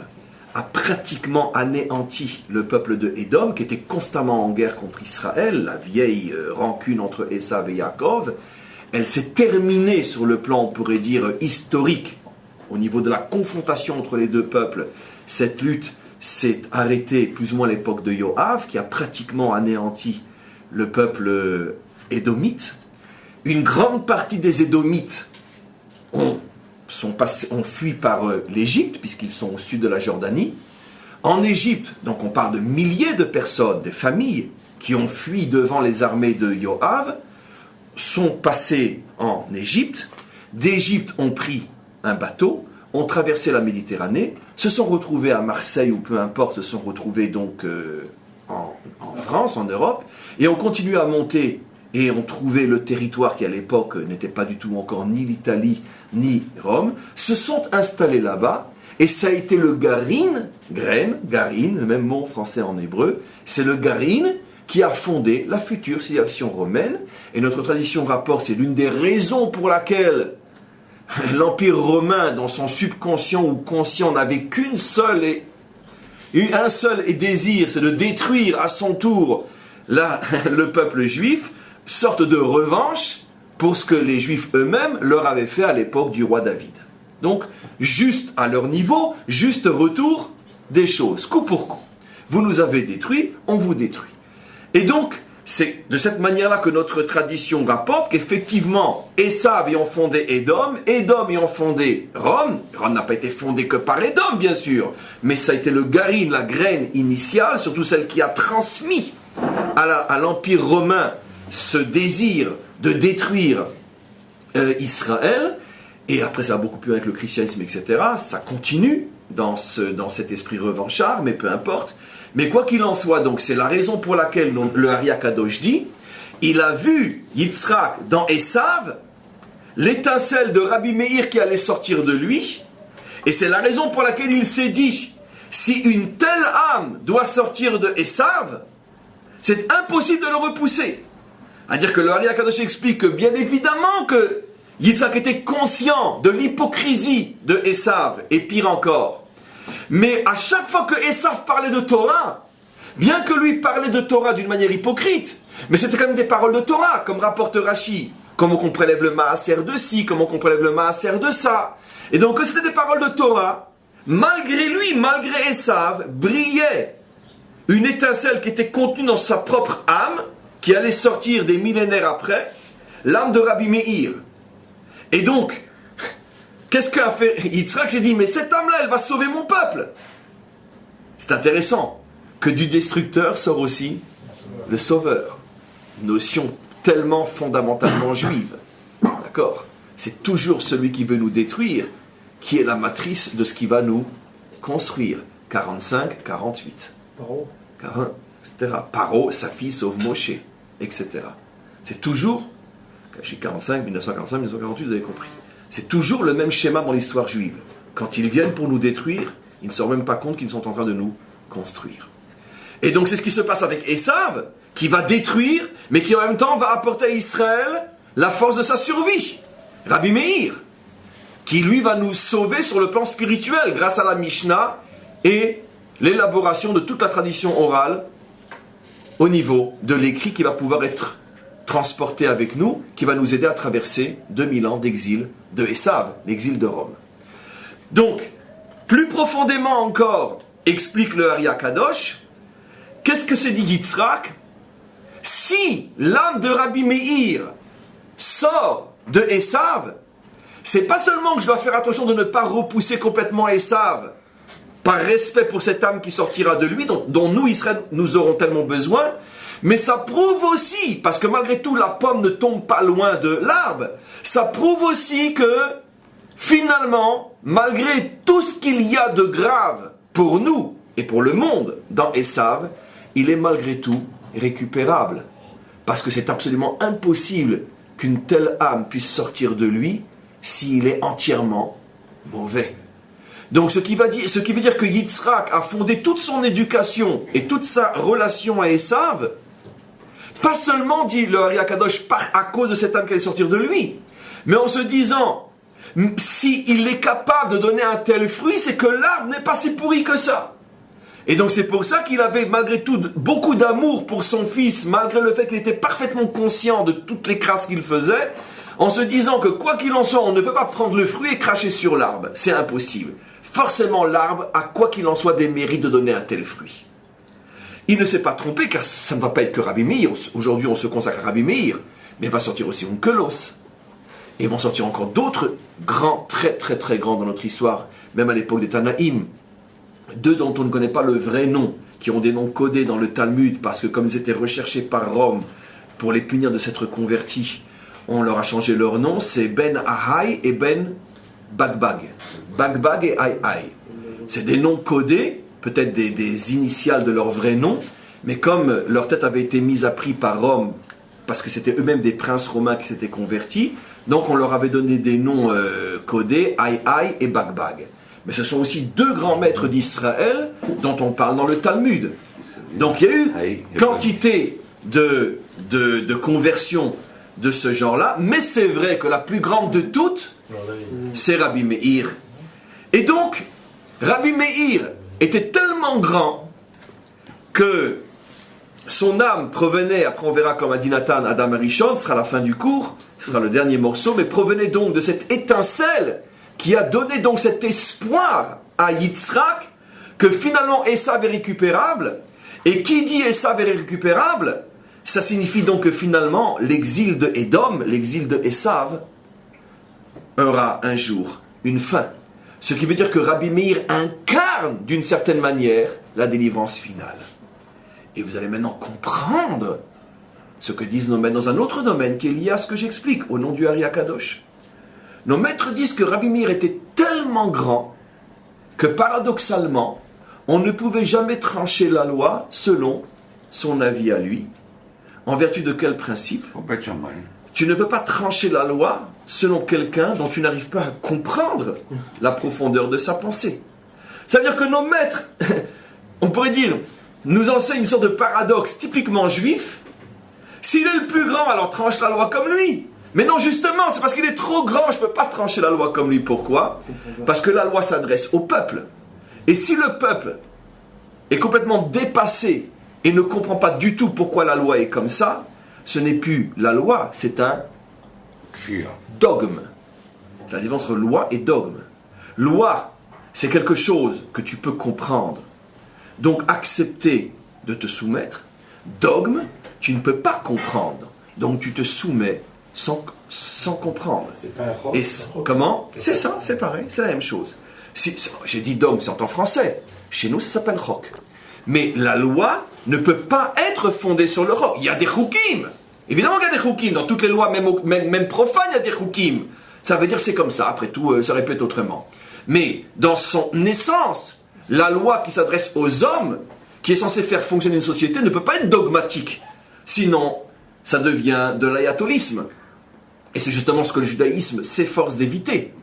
a pratiquement anéanti le peuple de Édom, qui était constamment en guerre contre Israël, la vieille rancune entre Esav et Yaakov, elle s'est terminée sur le plan, on pourrait dire, historique, au niveau de la confrontation entre les deux peuples. Cette lutte s'est arrêtée plus ou moins à l'époque de Yoav, qui a pratiquement anéanti le peuple édomite. Une grande partie des Édomites ont fui par l'Égypte, puisqu'ils sont au sud de la Jordanie. En Égypte, donc on parle de milliers de personnes, des familles qui ont fui devant les armées de Yoav, sont passées en Égypte. D'Égypte ont pris un bateau, ont traversé la Méditerranée, se sont retrouvés à Marseille ou peu importe, se sont retrouvés donc en France, en Europe, et ont continué à monter et ont trouvé le territoire qui à l'époque n'était pas du tout encore ni l'Italie ni Rome, se sont installés là-bas, et ça a été le garin, le même mot français en hébreu, c'est le garin qui a fondé la future civilisation romaine, et notre tradition rapporte, c'est l'une des raisons pour laquelle l'Empire romain, dans son subconscient ou conscient, n'avait un seul désir, c'est de détruire à son tour le peuple juif, sorte de revanche pour ce que les Juifs eux-mêmes leur avaient fait à l'époque du roi David. Donc, juste à leur niveau, juste retour des choses, coup pour coup. Vous nous avez détruits, on vous détruit. Et donc, c'est de cette manière-là que notre tradition rapporte qu'effectivement, Esav ayant fondé Édom ayant fondé Rome. Rome n'a pas été fondée que par Édom, bien sûr, mais ça a été le garin, la graine initiale, surtout celle qui a transmis à l'Empire romain ce désir de détruire Israël. Et après, ça va beaucoup plus avec le christianisme, etc. Ça continue dans cet esprit revanchard, mais peu importe. Mais quoi qu'il en soit, donc, c'est la raison pour laquelle le Ari Akadosh dit il a vu Yitzhak dans Esav, l'étincelle de Rabbi Meir qui allait sortir de lui, et c'est la raison pour laquelle il s'est dit, si une telle âme doit sortir de Esav, c'est impossible de le repousser. C'est-à-dire que le Ari Akadosh explique que bien évidemment que Yitzhak était conscient de l'hypocrisie de Esav, et pire encore. Mais à chaque fois que Esav parlait de Torah, bien que lui parlait de Torah d'une manière hypocrite, mais c'était quand même des paroles de Torah, comme rapporte Rashi. Comment qu'on prélève le maaser de ci, comment qu'on prélève le maaser de ça. Et donc c'était des paroles de Torah, malgré lui, malgré Esav, brillait une étincelle qui était contenue dans sa propre âme, qui allait sortir des millénaires après, l'âme de Rabbi Meir. Et donc, qu'est-ce qu'a fait Yitzhak? S'est dit, mais cette âme-là, elle va sauver mon peuple. C'est intéressant que du destructeur sort aussi le sauveur. Notion tellement fondamentalement juive. D'accord? C'est toujours celui qui veut nous détruire qui est la matrice de ce qui va nous construire. 45, 48. Paro. Etc. Paro, sa fille sauve Moshe, etc. C'est toujours, chez 45, 1945, 1948, vous avez compris. C'est toujours le même schéma dans l'histoire juive. Quand ils viennent pour nous détruire, ils ne se rendent même pas compte qu'ils sont en train de nous construire. Et donc c'est ce qui se passe avec Esav, qui va détruire, mais qui en même temps va apporter à Israël la force de sa survie. Rabbi Meir, qui lui va nous sauver sur le plan spirituel, grâce à la Mishnah et l'élaboration de toute la tradition orale au niveau de l'écrit qui va pouvoir être transporté avec nous, qui va nous aider à traverser 2000 ans d'exil de Esav, l'exil de Rome. Donc, plus profondément encore, explique le Ari Akadosh, qu'est-ce que c'est dit Yitzhak? Si l'âme de Rabbi Meir sort de Esav, c'est pas seulement que je dois faire attention de ne pas repousser complètement Esav, par respect pour cette âme qui sortira de lui, dont nous, Israël, nous aurons tellement besoin, mais ça prouve aussi, parce que malgré tout, la pomme ne tombe pas loin de l'arbre, ça prouve aussi que, finalement, malgré tout ce qu'il y a de grave pour nous et pour le monde dans Esav, il est malgré tout récupérable. Parce que c'est absolument impossible qu'une telle âme puisse sortir de lui s'il est entièrement mauvais. Donc ce qui veut dire que Yitzhak a fondé toute son éducation et toute sa relation à Esav, pas seulement, dit le Ari Akadosh, à cause de cette âme qui allait sortir de lui, mais en se disant, s'il est capable de donner un tel fruit, c'est que l'arbre n'est pas si pourri que ça. Et donc c'est pour ça qu'il avait malgré tout beaucoup d'amour pour son fils, malgré le fait qu'il était parfaitement conscient de toutes les crasses qu'il faisait, en se disant que quoi qu'il en soit, on ne peut pas prendre le fruit et cracher sur l'arbre. C'est impossible. Forcément l'arbre a quoi qu'il en soit des mérites de donner un tel fruit. Il ne s'est pas trompé car ça ne va pas être que Rabbi Meir. Aujourd'hui on se consacre à Rabbi Meir, mais il va sortir aussi Onkelos. Et vont sortir encore d'autres grands, très très très grands dans notre histoire, même à l'époque des Tanaïm. Deux dont on ne connaît pas le vrai nom, qui ont des noms codés dans le Talmud, parce que comme ils étaient recherchés par Rome pour les punir de s'être convertis, on leur a changé leur nom, c'est Ben Ahai et Ben Bagbag. Bagbag et Ai. C'est des noms codés, peut-être des initiales de leur vrai nom, mais comme leur tête avait été mise à prix par Rome, parce que c'était eux-mêmes des princes romains qui s'étaient convertis, donc on leur avait donné des noms codés, Ai et Bagbag. Mais ce sont aussi deux grands maîtres d'Israël dont on parle dans le Talmud. Donc il y a eu quantité de conversions de ce genre-là, mais c'est vrai que la plus grande de toutes, c'est Rabbi Meir. Et donc, Rabbi Meir était tellement grand que son âme provenait, après on verra comme a dit Nathan, Adam Arishon, ce sera la fin du cours, ce sera le dernier morceau, mais provenait donc de cette étincelle qui a donné donc cet espoir à Yitzhak que finalement Esav est récupérable. Et qui dit Esav est récupérable, ça signifie donc que finalement l'exil de Édom, l'exil de Esav, aura un jour une fin. Ce qui veut dire que Rabbi Meir incarne d'une certaine manière la délivrance finale. Et vous allez maintenant comprendre ce que disent nos maîtres dans un autre domaine qui est lié à ce que j'explique au nom du Ari Akadosh. Nos maîtres disent que Rabbi Meir était tellement grand que paradoxalement, on ne pouvait jamais trancher la loi selon son avis à lui, En vertu de quel principe? Au Bet Shammai. Tu ne peux pas trancher la loi selon quelqu'un dont tu n'arrives pas à comprendre la profondeur de sa pensée. Ça veut dire que nos maîtres, on pourrait dire, nous enseignent une sorte de paradoxe typiquement juif. S'il est le plus grand, alors tranche la loi comme lui. Mais non, justement, c'est parce qu'il est trop grand, je ne peux pas trancher la loi comme lui. Pourquoi? Parce que la loi s'adresse au peuple. Et si le peuple est complètement dépassé et ne comprend pas du tout pourquoi la loi est comme ça, ce n'est plus la loi, c'est un dogme. C'est la différence entre loi et dogme. Loi, c'est quelque chose que tu peux comprendre. Donc accepter de te soumettre. Dogme, tu ne peux pas comprendre. Donc tu te soumets sans comprendre. C'est pas un roc. Et comment? C'est ça, c'est pareil, c'est la même chose. J'ai dit dogme, c'est en français. Chez nous, ça s'appelle roc. Mais la loi ne peut pas être fondée sur le roc. Il y a des choukim. Évidemment qu'il y a des choukim. Dans toutes les lois, même profanes, il y a des choukim. Ça veut dire c'est comme ça. Après tout, ça répète autrement. Mais dans son essence, la loi qui s'adresse aux hommes, qui est censée faire fonctionner une société, ne peut pas être dogmatique. Sinon, ça devient de l'ayatolisme. Et c'est justement ce que le judaïsme s'efforce d'éviter.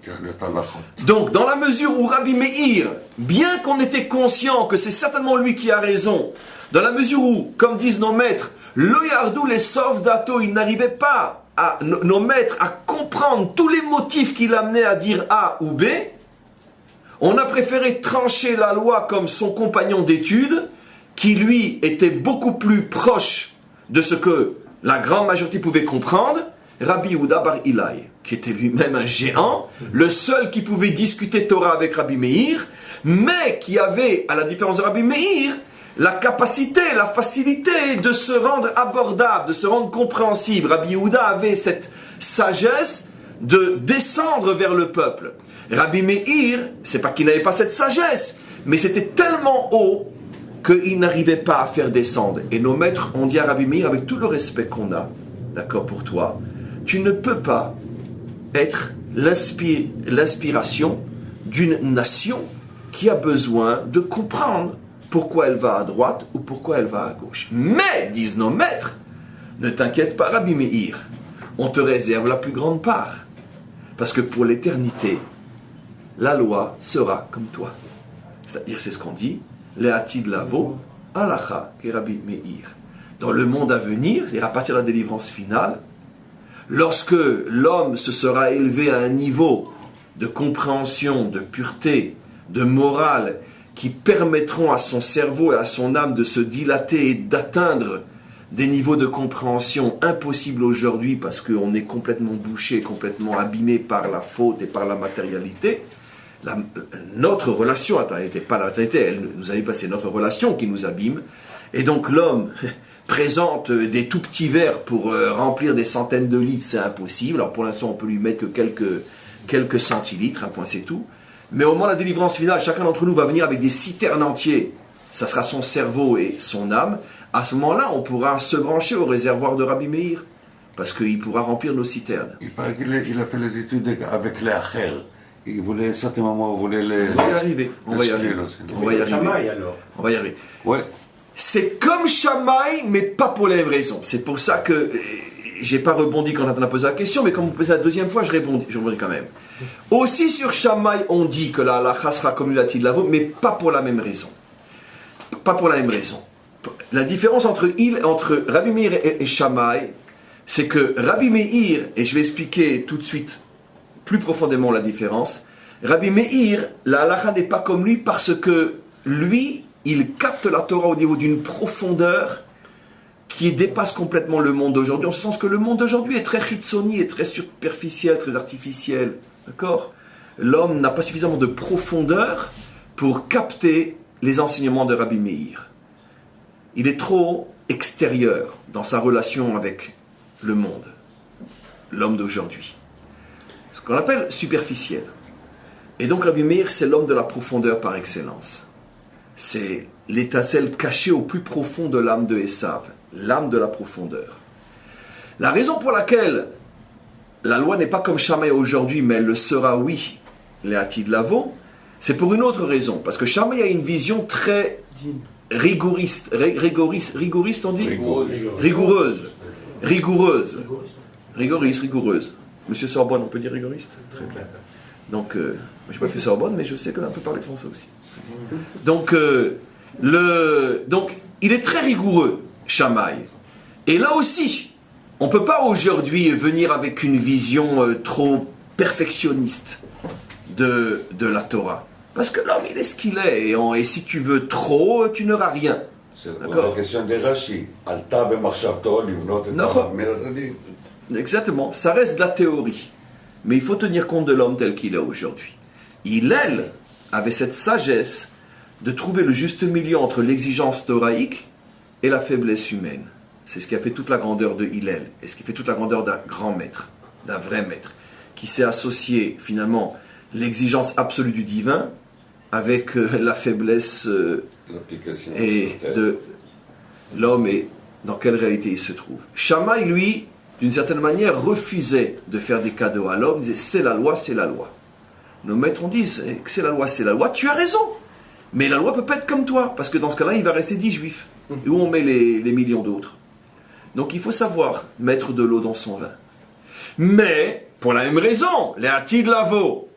Donc, dans la mesure où Rabbi Meir, bien qu'on était conscient que c'est certainement lui qui a raison, dans la mesure où, comme disent nos maîtres, le yardou les sauve d'ato, ils n'arrivaient pas, nos maîtres, à comprendre tous les motifs qui l'amenaient à dire A ou B, on a préféré trancher la loi comme son compagnon d'études, qui lui était beaucoup plus proche de ce que la grande majorité pouvait comprendre, Rabbi Yehuda bar Ilai, qui était lui-même un géant, le seul qui pouvait discuter Torah avec Rabbi Meir, mais qui avait, à la différence de Rabbi Meir, la capacité, la facilité de se rendre abordable, de se rendre compréhensible. Rabbi Yehuda avait cette sagesse de descendre vers le peuple. Rabbi Meir, c'est pas qu'il n'avait pas cette sagesse, mais c'était tellement haut qu'il n'arrivait pas à faire descendre. Et nos maîtres ont dit à Rabbi Meir, avec tout le respect qu'on a, d'accord, pour toi, tu ne peux pas être l'inspiration d'une nation qui a besoin de comprendre pourquoi elle va à droite ou pourquoi elle va à gauche. Mais, disent nos maîtres, ne t'inquiète pas, Rabbi Meir, on te réserve la plus grande part. Parce que pour l'éternité, la loi sera comme toi. C'est-à-dire, c'est ce qu'on dit, Le'atid lavo, halacha, ke Rabbi Meir. Dans le monde à venir, et à partir de la délivrance finale, lorsque l'homme se sera élevé à un niveau de compréhension, de pureté, de morale, qui permettront à son cerveau et à son âme de se dilater et d'atteindre des niveaux de compréhension impossibles aujourd'hui parce qu'on est complètement bouché, complètement abîmé par la faute et par la matérialité. Notre relation, pas la matérialité, elle nous a passé notre relation qui nous abîme. Et donc l'homme présente des tout petits verres pour remplir des centaines de litres, c'est impossible. Alors pour l'instant, on peut lui mettre que quelques centilitres, un point c'est tout. Mais au moment de la délivrance finale, chacun d'entre nous va venir avec des citernes entières. Ça sera son cerveau et son âme. À ce moment-là, on pourra se brancher au réservoir de Rabbi Meir, parce qu'il pourra remplir nos citernes. Il paraît qu'il a fait les études avec les Acher. Il voulait, à certains moments, on va y arriver. On va y arriver. On va y arriver. Ouais. C'est comme Shammai, mais pas pour les mêmes raisons. C'est pour ça que j'ai pas rebondi quand on a posé la question, mais quand vous posez la deuxième fois, je rebondis quand même. Aussi sur Shammai, on dit que la halakha sera comme l'atid lavo, mais pas pour la même raison. Pas pour la même raison. La différence entre Rabbi Meir et Shammai, c'est que Rabbi Meir, et je vais expliquer tout de suite plus profondément la différence, Rabbi Meir, la halakha n'est pas comme lui parce que lui, il capte la Torah au niveau d'une profondeur qui dépasse complètement le monde d'aujourd'hui, en ce sens que le monde d'aujourd'hui est très chitzoni, est très superficiel, très artificiel. D'accord ? L'homme n'a pas suffisamment de profondeur pour capter les enseignements de Rabbi Meir. Il est trop extérieur dans sa relation avec le monde, l'homme d'aujourd'hui. Ce qu'on appelle superficiel. Et donc Rabbi Meir, c'est l'homme de la profondeur par excellence. C'est l'étincelle cachée au plus profond de l'âme de Esav, l'âme de la profondeur. La raison pour laquelle la loi n'est pas comme Shammai aujourd'hui, mais elle le sera, oui, Le'atid lavo, c'est pour une autre raison. Parce que Shammai a une vision très rigoriste on dit ? Rigoureuse. rigoureuse. Rigoureuse. Monsieur Sorbonne, on peut dire rigoriste? Très bien. Donc, je n'ai pas fait Sorbonne, mais je sais qu'on peut parler français aussi. Donc, il est très rigoureux, Shammai. Et là aussi, on ne peut pas aujourd'hui venir avec une vision trop perfectionniste de la Torah. Parce que l'homme, il est ce qu'il est. Et si tu veux trop, tu n'auras rien. C'est la question de Rashi. Alta b'machshavto livnot et Torah miladin. Exactement. Ça reste de la théorie. Mais il faut tenir compte de l'homme tel qu'il est aujourd'hui. Hillel avait cette sagesse de trouver le juste milieu entre l'exigence thoraïque et la faiblesse humaine. C'est ce qui a fait toute la grandeur de Hillel, et ce qui fait toute la grandeur d'un grand maître, d'un vrai maître, qui s'est associé finalement l'exigence absolue du divin avec la faiblesse et de l'homme et dans quelle réalité il se trouve. Shammai, lui, d'une certaine manière, refusait de faire des cadeaux à l'homme, il disait c'est la loi, c'est la loi. Nos maîtres ont dit que c'est la loi, tu as raison, mais la loi peut pas être comme toi, parce que dans ce cas-là, il va rester 10 juifs, et où on met les millions d'autres. Donc il faut savoir mettre de l'eau dans son vin. Mais, pour la même raison, les Hatid Lavo,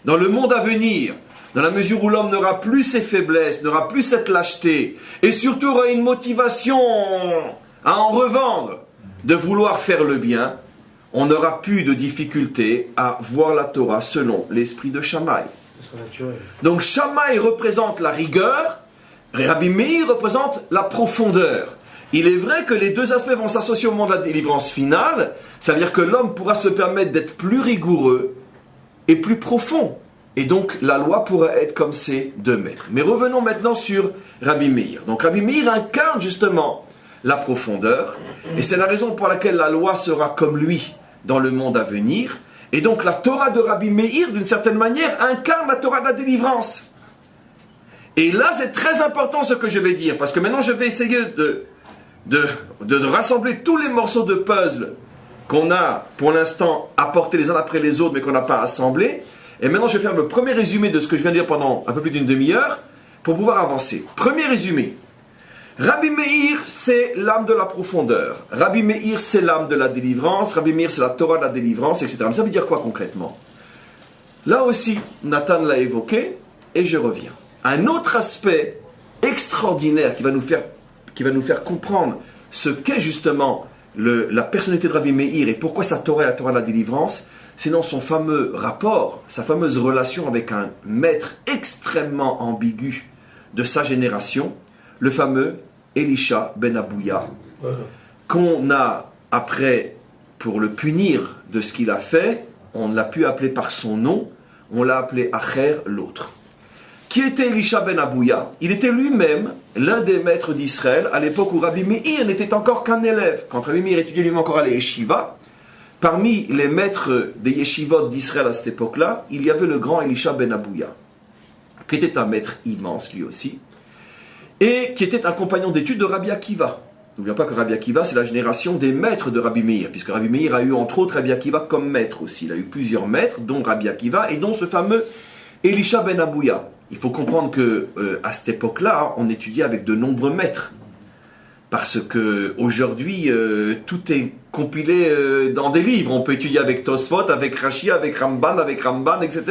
dans le monde à venir, dans la mesure où l'homme n'aura plus ses faiblesses, n'aura plus cette lâcheté, et surtout aura une motivation à en revendre, de vouloir faire le bien, on n'aura plus de difficulté à voir la Torah selon l'esprit de Shammai. Donc Shammai représente la rigueur, Rabbi Meir représente la profondeur. Il est vrai que les deux aspects vont s'associer au moment de la délivrance finale, ça veut dire que l'homme pourra se permettre d'être plus rigoureux et plus profond. Et donc la loi pourra être comme ces deux maîtres. Mais revenons maintenant sur Rabbi Meir. Donc Rabbi Meir incarne justement la profondeur, et c'est la raison pour laquelle la loi sera comme lui dans le monde à venir. Et donc la Torah de Rabbi Meir, d'une certaine manière, incarne la Torah de la délivrance. Et là, c'est très important ce que je vais dire, parce que maintenant je vais essayer de rassembler tous les morceaux de puzzle qu'on a pour l'instant apportés les uns après les autres, mais qu'on n'a pas assemblés. Et maintenant, je vais faire le premier résumé de ce que je viens de dire pendant un peu plus d'une demi-heure, pour pouvoir avancer. Premier résumé. Rabbi Meir, c'est l'âme de la profondeur. Rabbi Meir, c'est l'âme de la délivrance. Rabbi Meir, c'est la Torah de la délivrance, etc. Mais ça veut dire quoi concrètement? Là aussi, Nathan l'a évoqué, et je reviens. Un autre aspect extraordinaire qui va nous faire comprendre ce qu'est justement la personnalité de Rabbi Meir et pourquoi sa Torah est la Torah de la délivrance, c'est dans son fameux rapport, sa fameuse relation avec un maître extrêmement ambigu de sa génération, le fameux Elisha ben Abouya, qu'on a, après, pour le punir de ce qu'il a fait, on l'a pu appeler par son nom, on l'a appelé Acher, l'autre. Qui était Elisha ben Abouya? Il était lui-même l'un des maîtres d'Israël à l'époque où Rabbi Meir n'était encore qu'un élève. Quand Rabbi Meir étudiait lui-même encore à la yeshiva, parmi les maîtres des yeshivot d'Israël à cette époque-là, il y avait le grand Elisha ben Abouya, qui était un maître immense lui aussi, et qui était un compagnon d'études de Rabbi Akiva. N'oublions pas que Rabbi Akiva, c'est la génération des maîtres de Rabbi Meir, puisque Rabbi Meir a eu entre autres Rabbi Akiva comme maître aussi. Il a eu plusieurs maîtres, dont Rabbi Akiva, et dont ce fameux Elisha ben Abouya. Il faut comprendre que à cette époque-là, on étudiait avec de nombreux maîtres. Parce que aujourd'hui, tout est compilé dans des livres. On peut étudier avec Tosfot, avec Rashi, avec Ramban, etc.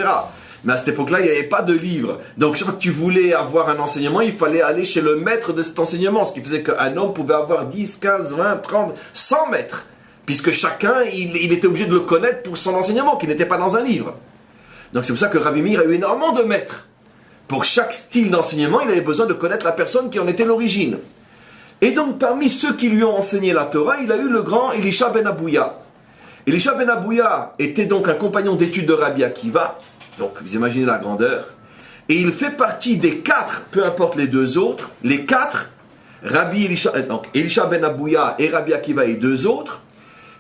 Mais à cette époque-là, il n'y avait pas de livre. Donc, chaque fois que tu voulais avoir un enseignement, il fallait aller chez le maître de cet enseignement. Ce qui faisait qu'un homme pouvait avoir 10, 15, 20, 30, 100 maîtres. Puisque chacun, il était obligé de le connaître pour son enseignement, qui n'était pas dans un livre. Donc, c'est pour ça que Rabbi Meir a eu énormément de maîtres. Pour chaque style d'enseignement, il avait besoin de connaître la personne qui en était l'origine. Et donc, parmi ceux qui lui ont enseigné la Torah, il a eu le grand Elisha ben Abouya. Elisha ben Abouya était donc un compagnon d'études de Rabbi Akiva. Donc, vous imaginez la grandeur. Et il fait partie des 4, peu importe les deux autres, les 4, Elisha ben Abouya et Rabbi Akiva et 2 autres,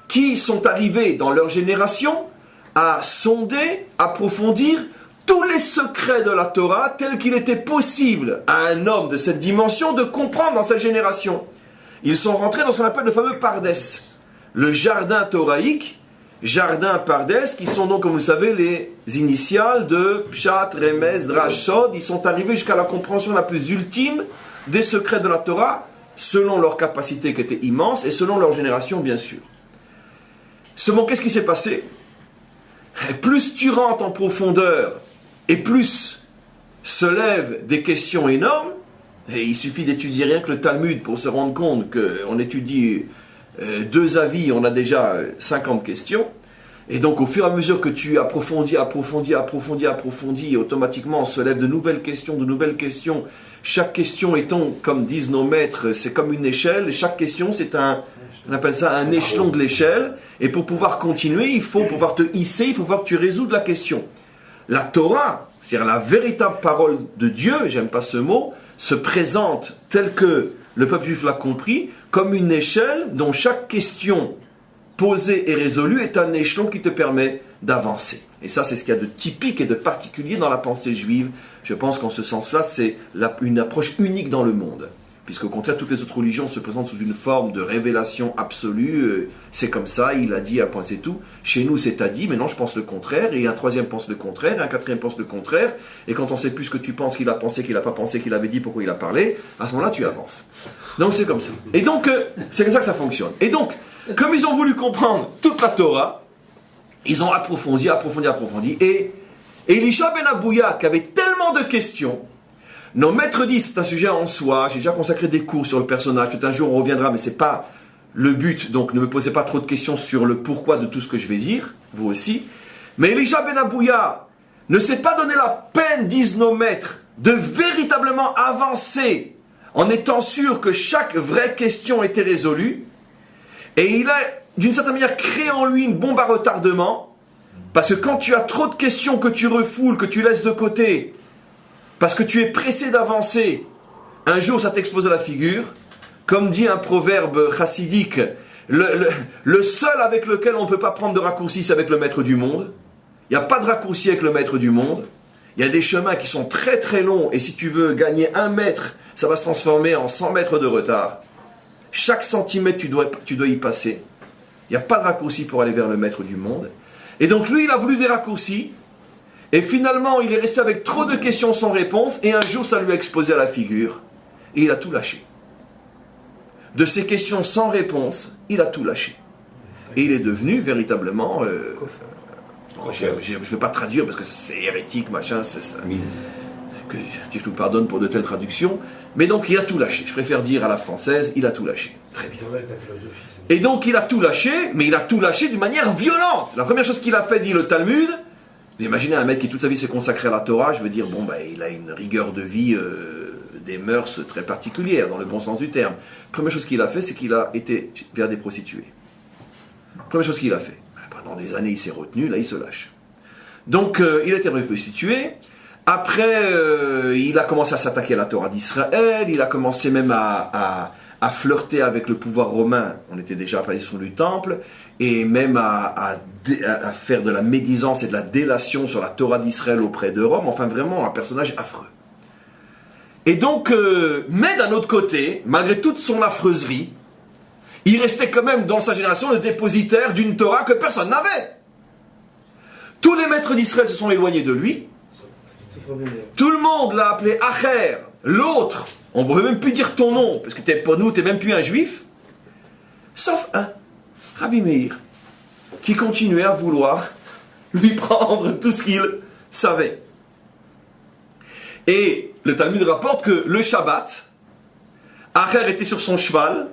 qui sont arrivés dans leur génération à sonder, approfondir tous les secrets de la Torah tels qu'il était possible à un homme de cette dimension de comprendre dans cette génération. Ils sont rentrés dans ce qu'on appelle le fameux Pardes, le jardin thoraïque, jardin Pardes, qui sont donc, comme vous le savez, les initiales de Pshat, Remez, Drash, Sod. Ils sont arrivés jusqu'à la compréhension la plus ultime des secrets de la Torah selon leur capacité qui était immense et selon leur génération, bien sûr. Seulement, qu'est-ce qui s'est passé? Plus tu rentres en profondeur et plus se lèvent des questions énormes, et il suffit d'étudier rien que le Talmud pour se rendre compte qu'on étudie 2 avis, on a déjà 50 questions. Et donc, au fur et à mesure que tu approfondis, automatiquement se lèvent de nouvelles questions. Chaque question étant, comme disent nos maîtres, c'est comme une échelle. Chaque question, c'est on appelle ça un échelon de l'échelle. Et pour pouvoir continuer, il faut pouvoir te hisser, il faut pouvoir que tu résoudes la question. La Torah, c'est-à-dire la véritable parole de Dieu, j'aime pas ce mot, se présente telle que le peuple juif l'a compris, comme une échelle dont chaque question posée et résolue est un échelon qui te permet d'avancer. Et ça, c'est ce qu'il y a de typique et de particulier dans la pensée juive. Je pense qu'en ce sens-là, c'est une approche unique dans le monde. Puisqu'au contraire, toutes les autres religions se présentent sous une forme de révélation absolue. C'est comme ça, il a dit, un point c'est tout. Chez nous, c'est à dit, mais non, je pense le contraire. Et un troisième pense le contraire, et un quatrième pense le contraire. Et quand on sait plus ce que tu penses, qu'il a pensé, qu'il n'a pas pensé, qu'il avait dit, pourquoi il a parlé, à ce moment-là, tu avances. Donc c'est comme ça. Et donc, c'est comme ça que ça fonctionne. Et donc, comme ils ont voulu comprendre toute la Torah, ils ont approfondi. Et Elisha ben Abouya, qui avait tellement de questions, nos maîtres disent, c'est un sujet en soi, j'ai déjà consacré des cours sur le personnage, tout un jour on reviendra, mais ce n'est pas le but, donc ne me posez pas trop de questions sur le pourquoi de tout ce que je vais dire, vous aussi. Mais Elisha ben Abouya ne s'est pas donné la peine, disent nos maîtres, de véritablement avancer en étant sûr que chaque vraie question était résolue. Et il a, d'une certaine manière, créé en lui une bombe à retardement, parce que quand tu as trop de questions que tu refoules, que tu laisses de côté, parce que tu es pressé d'avancer, un jour ça t'explose à la figure. Comme dit un proverbe chassidique, le seul avec lequel on ne peut pas prendre de raccourci, c'est avec le maître du monde. Il n'y a pas de raccourci avec le maître du monde. Il y a des chemins qui sont très très longs, et si tu veux gagner 1 mètre, ça va se transformer en 100 mètres de retard. Chaque centimètre, tu dois y passer. Il n'y a pas de raccourci pour aller vers le maître du monde. Et donc lui, il a voulu des raccourcis. Et finalement, il est resté avec trop de questions sans réponse. Et un jour, ça lui a explosé à la figure. Et il a tout lâché. De ces questions sans réponse, il a tout lâché. Et il est devenu véritablement... je ne vais pas traduire parce que c'est hérétique, machin, c'est ça. Que Dieu nous pardonne pour de telles traductions. Mais donc, il a tout lâché. Je préfère dire à la française, il a tout lâché. Très bien. Et donc, il a tout lâché, mais il a tout lâché d'une manière violente. La première chose qu'il a fait, dit le Talmud, vous imaginez un mec qui toute sa vie s'est consacré à la Torah, je veux dire, il a une rigueur de vie, des mœurs très particulières, dans le bon sens du terme. La première chose qu'il a fait, c'est qu'il a été vers des prostituées. Première chose qu'il a fait. Pendant des années, il s'est retenu, là, il se lâche. Donc, il a été vers des prostituées. Après, il a commencé à s'attaquer à la Torah d'Israël, il a commencé même à flirter avec le pouvoir romain, on était déjà à la position du temple, et même à faire de la médisance et de la délation sur la Torah d'Israël auprès de Rome, enfin vraiment un personnage affreux. Et donc, mais d'un autre côté, malgré toute son affreuserie, il restait quand même dans sa génération le dépositaire d'une Torah que personne n'avait. Tous les maîtres d'Israël se sont éloignés de lui. Tout le monde l'a appelé Acher, l'autre. On ne pourrait même plus dire ton nom, parce que pour nous, tu n'es même plus un juif. Sauf un, Rabbi Meir, qui continuait à vouloir lui prendre tout ce qu'il savait. Et le Talmud rapporte que le Shabbat, Acher était sur son cheval,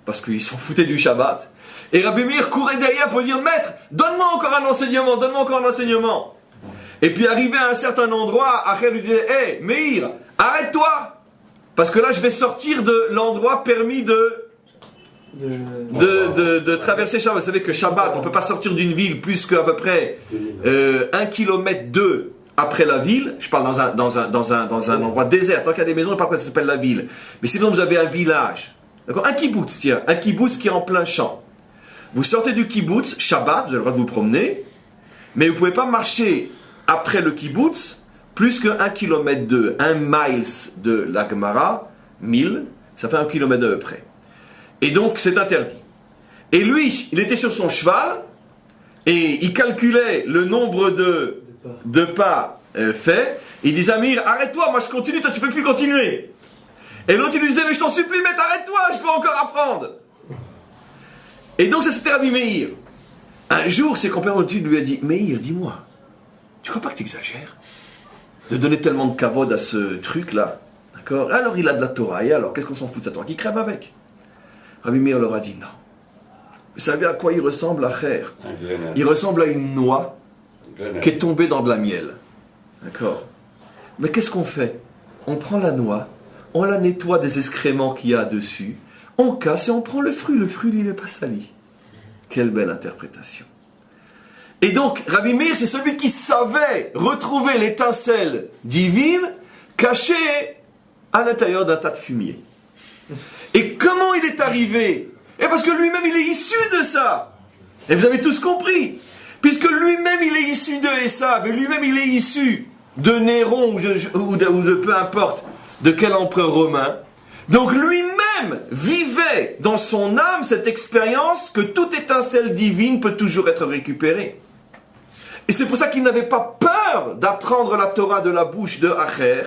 parce qu'ils s'en foutaient du Shabbat, et Rabbi Meir courait derrière pour dire, maître, donne-moi encore un enseignement. Et puis arrivé à un certain endroit, Acher lui disait, hé, Meir, arrête-toi, parce que là je vais sortir de l'endroit permis de traverser Shabbat. Vous savez que Shabbat, on ne peut pas sortir d'une ville plus qu'à peu près 1,2 km après la ville. Je parle dans un endroit désert. Tant qu'il y a des maisons, pas après ça s'appelle la ville. Mais sinon vous avez un village, d'accord, un kibbutz, qui est en plein champ. Vous sortez du kibbutz, Shabbat, vous avez le droit de vous promener, mais vous ne pouvez pas marcher après le kibbutz plus que 1,2 km, 1 miles de la Gemara, 1000, ça fait 1 km à peu près. Et donc c'est interdit. Et lui, il était sur son cheval et il calculait le nombre de pas faits. Il disait, Amir, arrête-toi, moi je continue, toi tu peux plus continuer. Et l'autre, il lui disait, mais je t'en supplie, mais arrête-toi, je peux encore apprendre. Et donc, ça c'était Rabbi Meir. Un jour, ses compagnons d'études lui a dit, Meir, dis-moi, tu crois pas que tu exagères de donner tellement de kavod à ce truc-là? D'accord? Alors, il a de la Torah, et alors, qu'est-ce qu'on s'en fout de sa Torah? Qu'il crève avec. Rabbi Meir leur a dit, non. Vous savez à quoi il ressemble à Cher? Il ressemble à une noix qui est tombée dans de la miel. D'accord? Mais qu'est-ce qu'on fait? On prend la noix, on la nettoie des excréments qu'il y a dessus, on casse et on prend le fruit. Le fruit, il n'est pas sali. Quelle belle interprétation. Et donc, Rabbi Meir, c'est celui qui savait retrouver l'étincelle divine cachée à l'intérieur d'un tas de fumier. Et comment il est arrivé? Et parce que lui-même, il est issu de ça. Et vous avez tous compris. Puisque lui-même, il est issu de Esav, et lui-même, il est issu de Néron, ou de peu importe, de quel empereur romain. Donc lui-même vivait dans son âme cette expérience que toute étincelle divine peut toujours être récupérée. Et c'est pour ça qu'il n'avait pas peur d'apprendre la Torah de la bouche de Acher,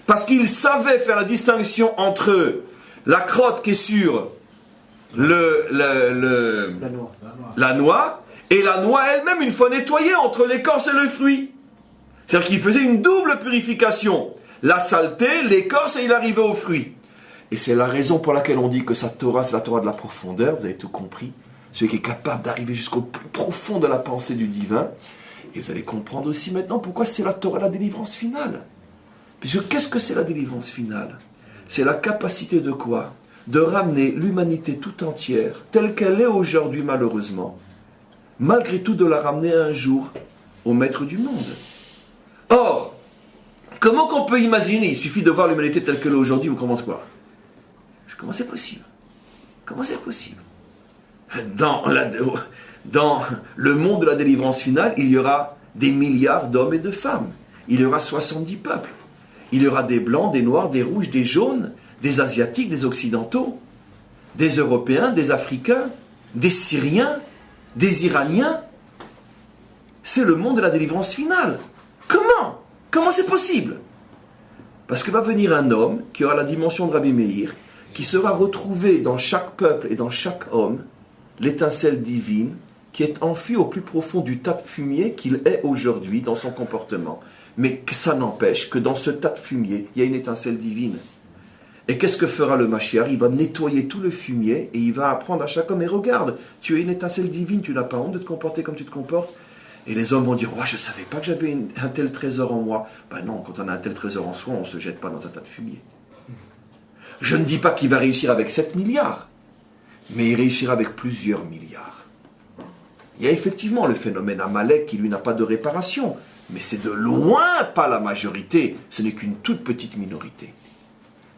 parce qu'il savait faire la distinction entre la crotte qui est sur la noix, et la noix elle-même, une fois nettoyée, entre l'écorce et le fruit. C'est-à-dire qu'il faisait une double purification. La saleté, l'écorce, et il arrivait au fruit. Et c'est la raison pour laquelle on dit que sa Torah, c'est la Torah de la profondeur, vous avez tout compris. Celui qui est capable d'arriver jusqu'au plus profond de la pensée du divin. Et vous allez comprendre aussi maintenant pourquoi c'est la Torah de la délivrance finale. Puisque qu'est-ce que c'est la délivrance finale? C'est la capacité de quoi? De ramener l'humanité tout entière, telle qu'elle est aujourd'hui malheureusement, malgré tout de la ramener un jour au maître du monde. Or, comment qu'on peut imaginer? Il suffit de voir l'humanité telle qu'elle est aujourd'hui, on commence quoi? Comment c'est possible? Comment c'est possible? Dans le monde de la délivrance finale, il y aura des milliards d'hommes et de femmes. Il y aura 70 peuples. Il y aura des blancs, des noirs, des rouges, des jaunes, des asiatiques, des occidentaux, des européens, des africains, des syriens, des iraniens. C'est le monde de la délivrance finale. Comment? Comment c'est possible? Parce que va venir un homme qui aura la dimension de Rabbi Meir, qui sera retrouvé dans chaque peuple et dans chaque homme l'étincelle divine qui est enfuie au plus profond du tas de fumier qu'il est aujourd'hui dans son comportement. Mais que ça n'empêche que dans ce tas de fumier, il y a une étincelle divine. Et qu'est-ce que fera le Mashiach? Il va nettoyer tout le fumier et il va apprendre à chaque homme, et regarde, tu es une étincelle divine, tu n'as pas honte de te comporter comme tu te comportes. Et les hommes vont dire, je ne savais pas que j'avais un tel trésor en moi. Ben non, quand on a un tel trésor en soi, on ne se jette pas dans un tas de fumier. Je ne dis pas qu'il va réussir avec 7 milliards, mais il réussira avec plusieurs milliards. Il y a effectivement le phénomène Amalek qui lui n'a pas de réparation, mais c'est de loin pas la majorité, ce n'est qu'une toute petite minorité.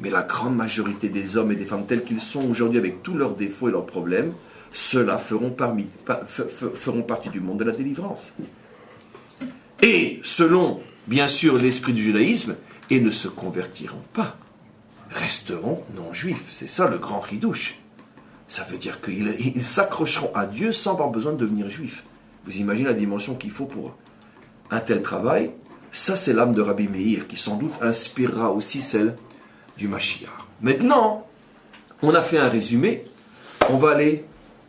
Mais la grande majorité des hommes et des femmes tels qu'ils sont aujourd'hui avec tous leurs défauts et leurs problèmes, ceux-là feront partie du monde de la délivrance. Et selon, bien sûr, l'esprit du judaïsme, et ne se convertiront pas. Resteront non-juifs. C'est ça le grand ridouche. Ça veut dire qu'ils s'accrocheront à Dieu sans avoir besoin de devenir juifs. Vous imaginez la dimension qu'il faut pour un tel travail? Ça, c'est l'âme de Rabbi Meir qui sans doute inspirera aussi celle du Mashiach. Maintenant, on a fait un résumé. On va aller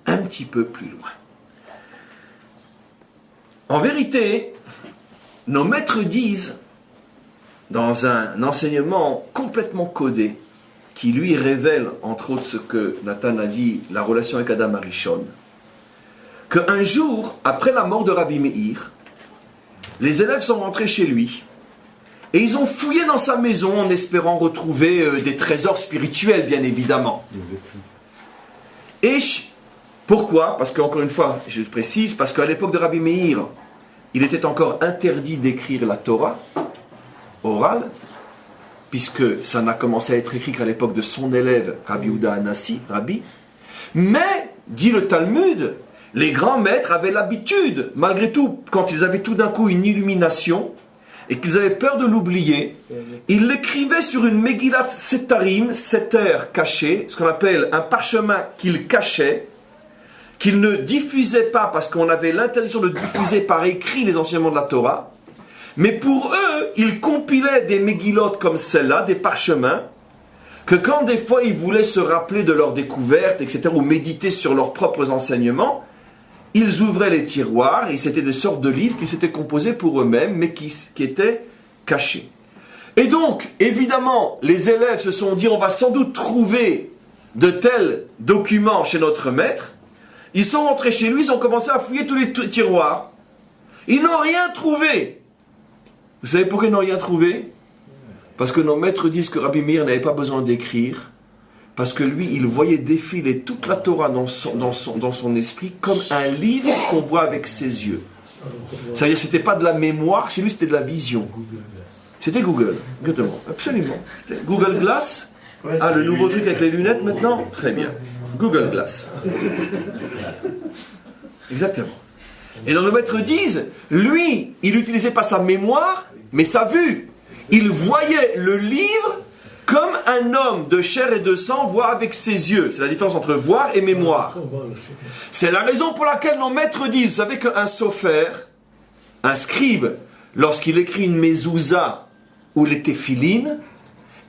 un petit peu plus loin. En vérité, nos maîtres disent, dans un enseignement complètement codé, qui lui révèle, entre autres ce que Nathan a dit, la relation avec Adam Arishon, qu'un jour, après la mort de Rabbi Meir, les élèves sont rentrés chez lui, et ils ont fouillé dans sa maison en espérant retrouver des trésors spirituels, bien évidemment. Et pourquoi? Parce qu'encore une fois, je précise, parce qu'à l'époque de Rabbi Meir, il était encore interdit d'écrire la Torah orale, puisque ça n'a commencé à être écrit qu'à l'époque de son élève, Rabbi Yehuda Hanassi, Rabbi. Mais, dit le Talmud, les grands maîtres avaient l'habitude, malgré tout, quand ils avaient tout d'un coup une illumination, et qu'ils avaient peur de l'oublier, ils l'écrivaient sur une Megillat Setarim, Seter caché, ce qu'on appelle un parchemin qu'ils cachaient, qu'ils ne diffusaient pas, parce qu'on avait l'interdiction de diffuser par écrit les enseignements de la Torah, mais pour eux, ils compilaient des Megillot comme celle-là, des parchemins, que quand des fois ils voulaient se rappeler de leurs découvertes, etc., ou méditer sur leurs propres enseignements, ils ouvraient les tiroirs, et c'était des sortes de livres qui s'étaient composés pour eux-mêmes, mais qui étaient cachés. Et donc, évidemment, les élèves se sont dit, on va sans doute trouver de tels documents chez notre maître. Ils sont rentrés chez lui, ils ont commencé à fouiller tous les tiroirs. Ils n'ont rien trouvé. Vous savez pourquoi ils n'ont rien trouvé? Parce que nos maîtres disent que Rabbi Meir n'avait pas besoin d'écrire, parce que lui, il voyait défiler toute la Torah dans son esprit comme un livre qu'on voit avec ses yeux. C'est-à-dire que ce n'était pas de la mémoire, chez lui c'était de la vision. C'était Google, exactement, absolument. C'était Google Glass. Ah, le nouveau truc avec les lunettes maintenant? Très bien. Google Glass. Exactement. Et donc nos maîtres disent, lui, il n'utilisait pas sa mémoire, mais sa vue. Il voyait le livre comme un homme de chair et de sang voit avec ses yeux. C'est la différence entre voir et mémoire. C'est la raison pour laquelle nos maîtres disent, vous savez qu'un sofer, un scribe, lorsqu'il écrit une mezouza ou les téphilines,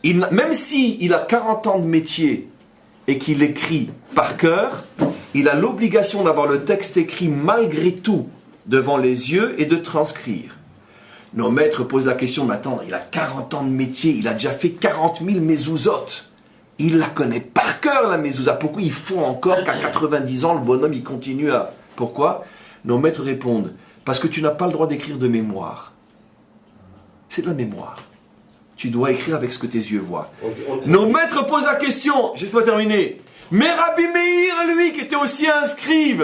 même s'il a 40 ans de métier et qu'il écrit par cœur, il a l'obligation d'avoir le texte écrit malgré tout devant les yeux et de transcrire. Nos maîtres posent la question, mais attends, il a 40 ans de métier, il a déjà fait 40 000 mezouzotes. Il la connaît par cœur, la mezouza. Pourquoi il faut encore qu'à 90 ans, le bonhomme, il continue à... Pourquoi? Nos maîtres répondent, parce que tu n'as pas le droit d'écrire de mémoire. C'est de la mémoire. Tu dois écrire avec ce que tes yeux voient. Nos maîtres posent la question, j'espère terminer. Mais Rabbi Meir, lui, qui était aussi un scribe,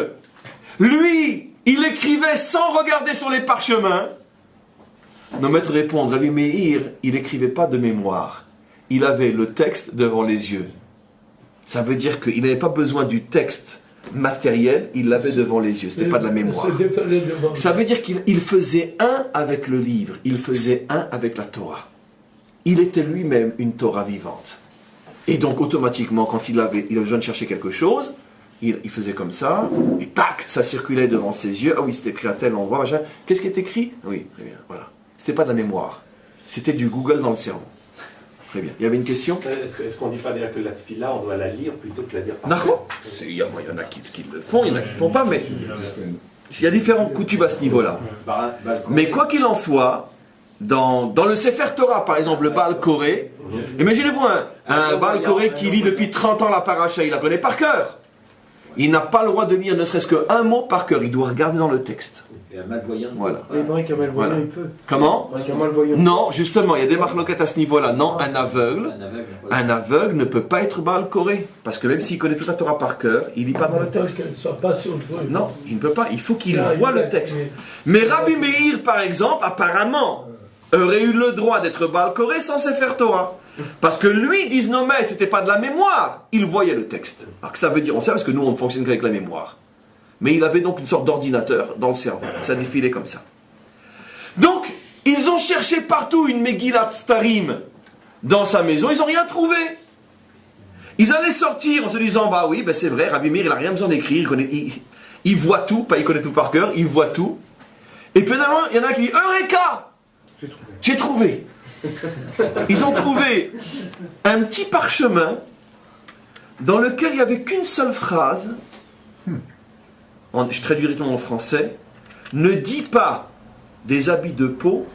lui, il écrivait sans regarder sur les parchemins. Nos maîtres répondent, Rabbi Meir, il n'écrivait pas de mémoire. Il avait le texte devant les yeux. Ça veut dire qu'il n'avait pas besoin du texte matériel, il l'avait devant les yeux. Ce n'était pas de la mémoire. Ça veut dire qu'il faisait un avec le livre, il faisait un avec la Torah. Il était lui-même une Torah vivante. Et donc automatiquement, quand il avait besoin de chercher quelque chose, il faisait comme ça, et tac, ça circulait devant ses yeux. Ah oui, c'était écrit à tel endroit, machin. Qu'est-ce qui est écrit? Oui, très bien, voilà. C'était pas de la mémoire. C'était du Google dans le cerveau. Très bien. Il y avait une question? Est-ce qu'on ne dit pas déjà que la tefila, on doit la lire plutôt que la dire par cœur? Il y en a qui le font, il y en a qui ne le font pas, mais il y a différentes coutumes à ce niveau-là. Mais quoi qu'il en soit, dans le Sefer Torah, par exemple, le Baal Koré, imaginez-vous un Baal Koré qui lit depuis 30 ans la paracha, il la connaît par cœur. Il n'a pas le droit de lire ne serait-ce qu'un mot par cœur, il doit regarder dans le texte. Et un malvoyant. Voilà. Il paraît qu'un malvoyant, Voilà. il peut. Comment? Il paraît qu'un malvoyant. Non, justement, il y a des marloquettes à ce niveau-là. Non, un aveugle ne peut pas être Baal Koré. Parce que même s'il connaît toute la Torah par cœur, il ne lit pas dans le texte. Non, il ne peut pas. Il faut qu'il voit le texte. Mais Rabbi Meir, par exemple, apparemment, aurait eu le droit d'être Baal Koré sans Sefer Torah. Parce que lui, disent nos maîtres, c'était pas de la mémoire. Il voyait le texte. Alors que ça veut dire, on sait parce que nous, on ne fonctionne qu'avec la mémoire. Mais il avait donc une sorte d'ordinateur dans le cerveau. Ça défilait comme ça. Donc, ils ont cherché partout une Megillat Starim dans sa maison. Ils n'ont rien trouvé. Ils allaient sortir en se disant, bah oui, c'est vrai, Rabbi Meir, il n'a rien besoin d'écrire. Il voit tout, pas il connaît tout par cœur, il voit tout. Et puis finalement, il y en a un qui dit, Eureka! J'ai trouvé. Ils ont trouvé un petit parchemin dans lequel il n'y avait qu'une seule phrase. Je traduis directement en français. Ne dis pas des habits de peau,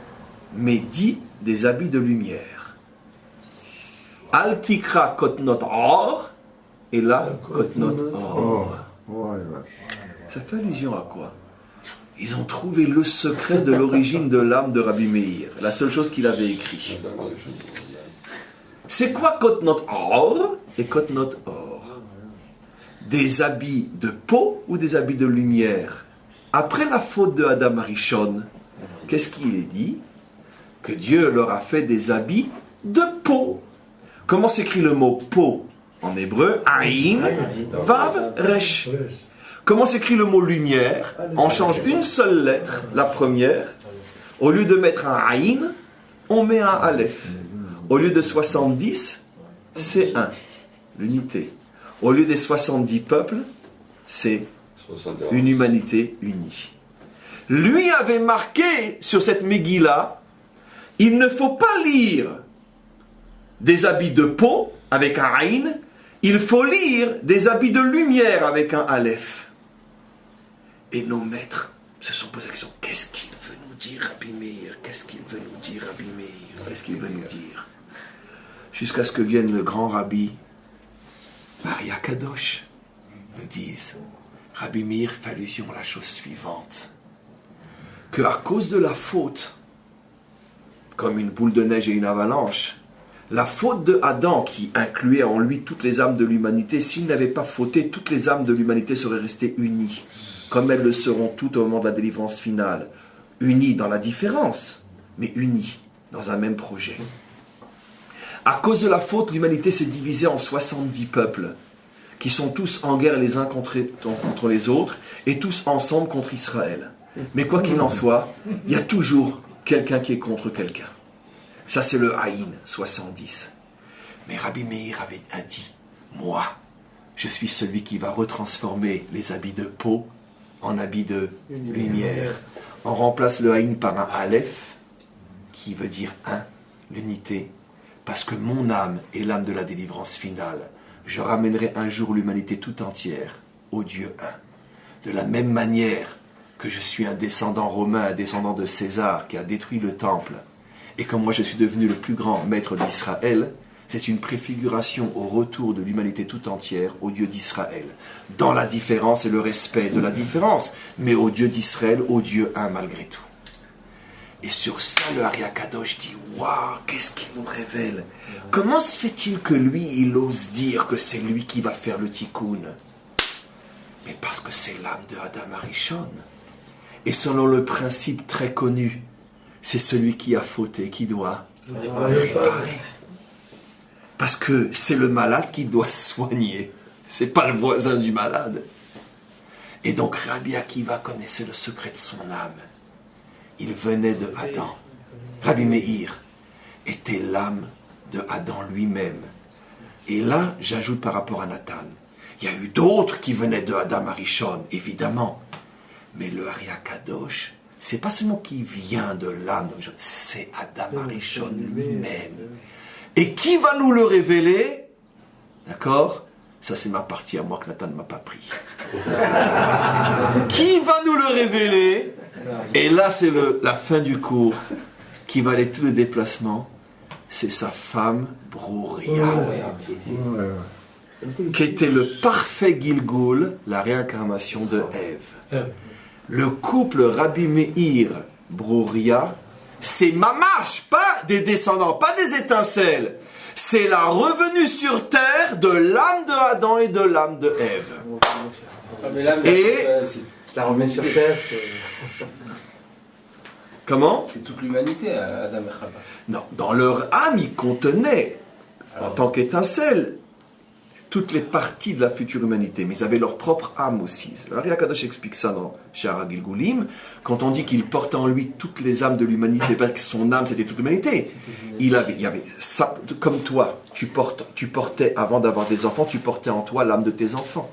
mais dis des habits de lumière. Al tikra kotnot or, et là, kotnot or. Ça fait allusion à quoi? Ils ont trouvé le secret de l'origine de l'âme de Rabbi Meir. La seule chose qu'il avait écrit. C'est quoi kotnot or et kotnot or? Des habits de peau ou des habits de lumière? Après la faute de Adam Arishon, qu'est-ce qu'il est dit? Que Dieu leur a fait des habits de peau. Comment s'écrit le mot peau en hébreu? Aïn, Vav, Resh. Comment s'écrit le mot lumière? On change une seule lettre, la première. Au lieu de mettre un Aïn, on met un Aleph. Au lieu de 70, c'est 1, l'unité. Au lieu des 70 peuples, c'est une humanité unie. Lui avait marqué sur cette Megillah, il ne faut pas lire des habits de peau, avec un Aïn, il faut lire des habits de lumière avec un Aleph. Et nos maîtres se sont posés la question, qu'est-ce qu'il veut nous dire, Rabbi Meir? Qu'est-ce qu'il veut nous dire, Rabbi Meir? Qu'est-ce qu'il veut nous dire? Jusqu'à ce que vienne le grand Rabbi, Ari Akadosh, nous dise, Rabbi Meir fait allusion à la chose suivante, que à cause de la faute, comme une boule de neige et une avalanche, la faute de Adam, qui incluait en lui toutes les âmes de l'humanité, s'il n'avait pas fauté, toutes les âmes de l'humanité seraient restées unies, comme elles le seront toutes au moment de la délivrance finale, unies dans la différence, mais unies dans un même projet. À cause de la faute, l'humanité s'est divisée en 70 peuples, qui sont tous en guerre les uns contre les autres, et tous ensemble contre Israël. Mais quoi qu'il en soit, il y a toujours quelqu'un qui est contre quelqu'un. Ça, c'est le Haïn 70. Mais Rabbi Meir avait dit, moi, je suis celui qui va retransformer les habits de peau en habits de lumière. On remplace le Haïn par un Aleph, qui veut dire un, l'unité, parce que mon âme est l'âme de la délivrance finale. Je ramènerai un jour l'humanité tout entière au Dieu un. De la même manière que je suis un descendant romain, un descendant de César qui a détruit le temple, et que moi je suis devenu le plus grand maître d'Israël, c'est une préfiguration au retour de l'humanité tout entière au Dieu d'Israël, dans la différence et le respect de la différence, mais au Dieu d'Israël, au Dieu un malgré tout. Et sur ça, le Ari Akadosh dit, waouh, qu'est-ce qu'il nous révèle? Comment se fait-il que lui, il ose dire que c'est lui qui va faire le tikkun? Mais parce que c'est l'âme de Adam Arishon. Et selon le principe très connu, c'est celui qui a fauté qui doit réparer. Parce que c'est le malade qui doit soigner. C'est pas le voisin du malade. Et donc Rabbi Akiva connaissait le secret de son âme. Il venait de Adam. Rabbi Meir était l'âme de Adam lui-même. Et là, j'ajoute par rapport à Nathan, il y a eu d'autres qui venaient de Adam Arishon, évidemment. Mais le Ari Akadosh, c'est pas seulement qui vient de l'âme, c'est Adam Arishon lui-même. Et qui va nous le révéler? D'accord? Ça, c'est ma partie à moi que Nathan ne m'a pas pris. Qui va nous le révéler? Et là, c'est la fin du cours. Qui va aller tout le déplacement? C'est sa femme, Brouria. Qui était le parfait Gilgul, la réincarnation de Ève. Le couple Rabbi Meir, Brouria, c'est mamash, pas des descendants, pas des étincelles. C'est la revenue sur terre de l'âme de Adam et de l'âme de Ève. Et la revenue sur terre, c'est... Comment? C'est toute l'humanité, Adam et Chava. Non, dans leur âme, ils contenaient, en tant qu'étincelle, toutes les parties de la future humanité, mais ils avaient leur propre âme aussi. Le Ari Akadosh explique ça dans Shara Gilgulim, quand on dit qu'il porte en lui toutes les âmes de l'humanité, c'est pas que son âme c'était toute l'humanité. Il y avait ça, comme toi, tu portais, avant d'avoir des enfants, tu portais en toi l'âme de tes enfants.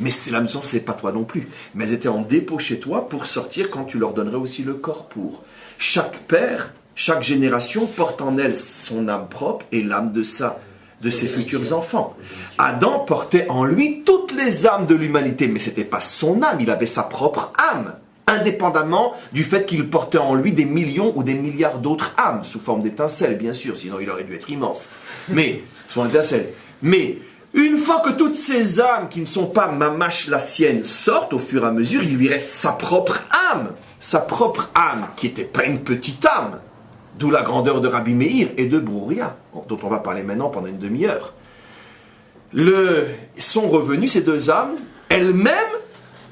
Mais l'âme des enfants, c'est pas toi non plus. Mais elles étaient en dépôt chez toi pour sortir quand tu leur donnerais aussi le corps pour. Chaque père, chaque génération porte en elle son âme propre et l'âme de ses futurs enfants. Adam portait en lui toutes les âmes de l'humanité, mais ce n'était pas son âme, il avait sa propre âme, indépendamment du fait qu'il portait en lui des millions ou des milliards d'autres âmes, sous forme d'étincelles, bien sûr, sinon il aurait dû être immense. Mais, sous forme d'étincelles. Mais, une fois que toutes ces âmes qui ne sont pas mamash la sienne sortent, au fur et à mesure, il lui reste sa propre âme, qui n'était pas une petite âme. D'où la grandeur de Rabbi Meir et de Brouria, dont on va parler maintenant pendant une demi-heure. Sont revenues ces deux âmes, elles-mêmes,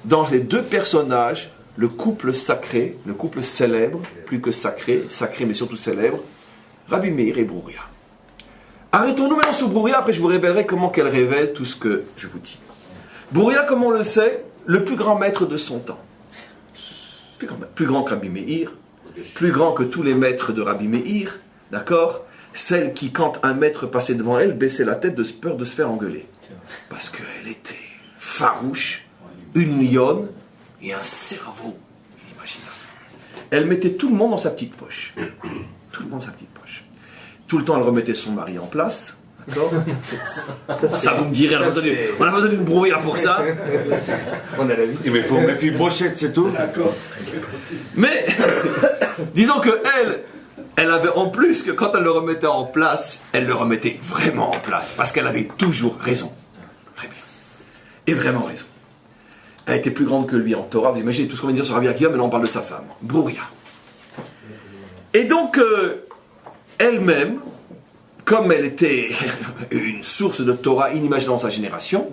dans les deux personnages, le couple sacré, le couple célèbre, plus que sacré mais surtout célèbre, Rabbi Meir et Brouria. Arrêtons-nous maintenant sur Brouria, après je vous révélerai comment qu'elle révèle tout ce que je vous dis. Brouria, comme on le sait, le plus grand maître de son temps. Plus grand que Rabbi Meir, plus grand que tous les maîtres de Rabbi Meir, d'accord? Celle qui, quand un maître passait devant elle, baissait la tête de peur de se faire engueuler. Parce qu'elle était farouche, une lionne et un cerveau inimaginable. Elle mettait tout le monde dans sa petite poche. Tout le monde dans sa petite poche. Tout le temps, elle remettait son mari en place. D'accord. Ça, vous me direz, on a besoin d'une brouilla pour ça. On a la vie. Il me faut Mephibosheth, c'est tout. Mais, disons que elle avait en plus que quand elle le remettait en place, elle le remettait vraiment en place. Parce qu'elle avait toujours raison. Très bien. Et vraiment raison. Elle était plus grande que lui en Torah. Vous imaginez tout ce qu'on vient de dire sur Rabbi Akiva, maintenant on parle de sa femme. Brouilla. Et donc, elle-même, comme elle était une source de Torah inimaginable dans sa génération,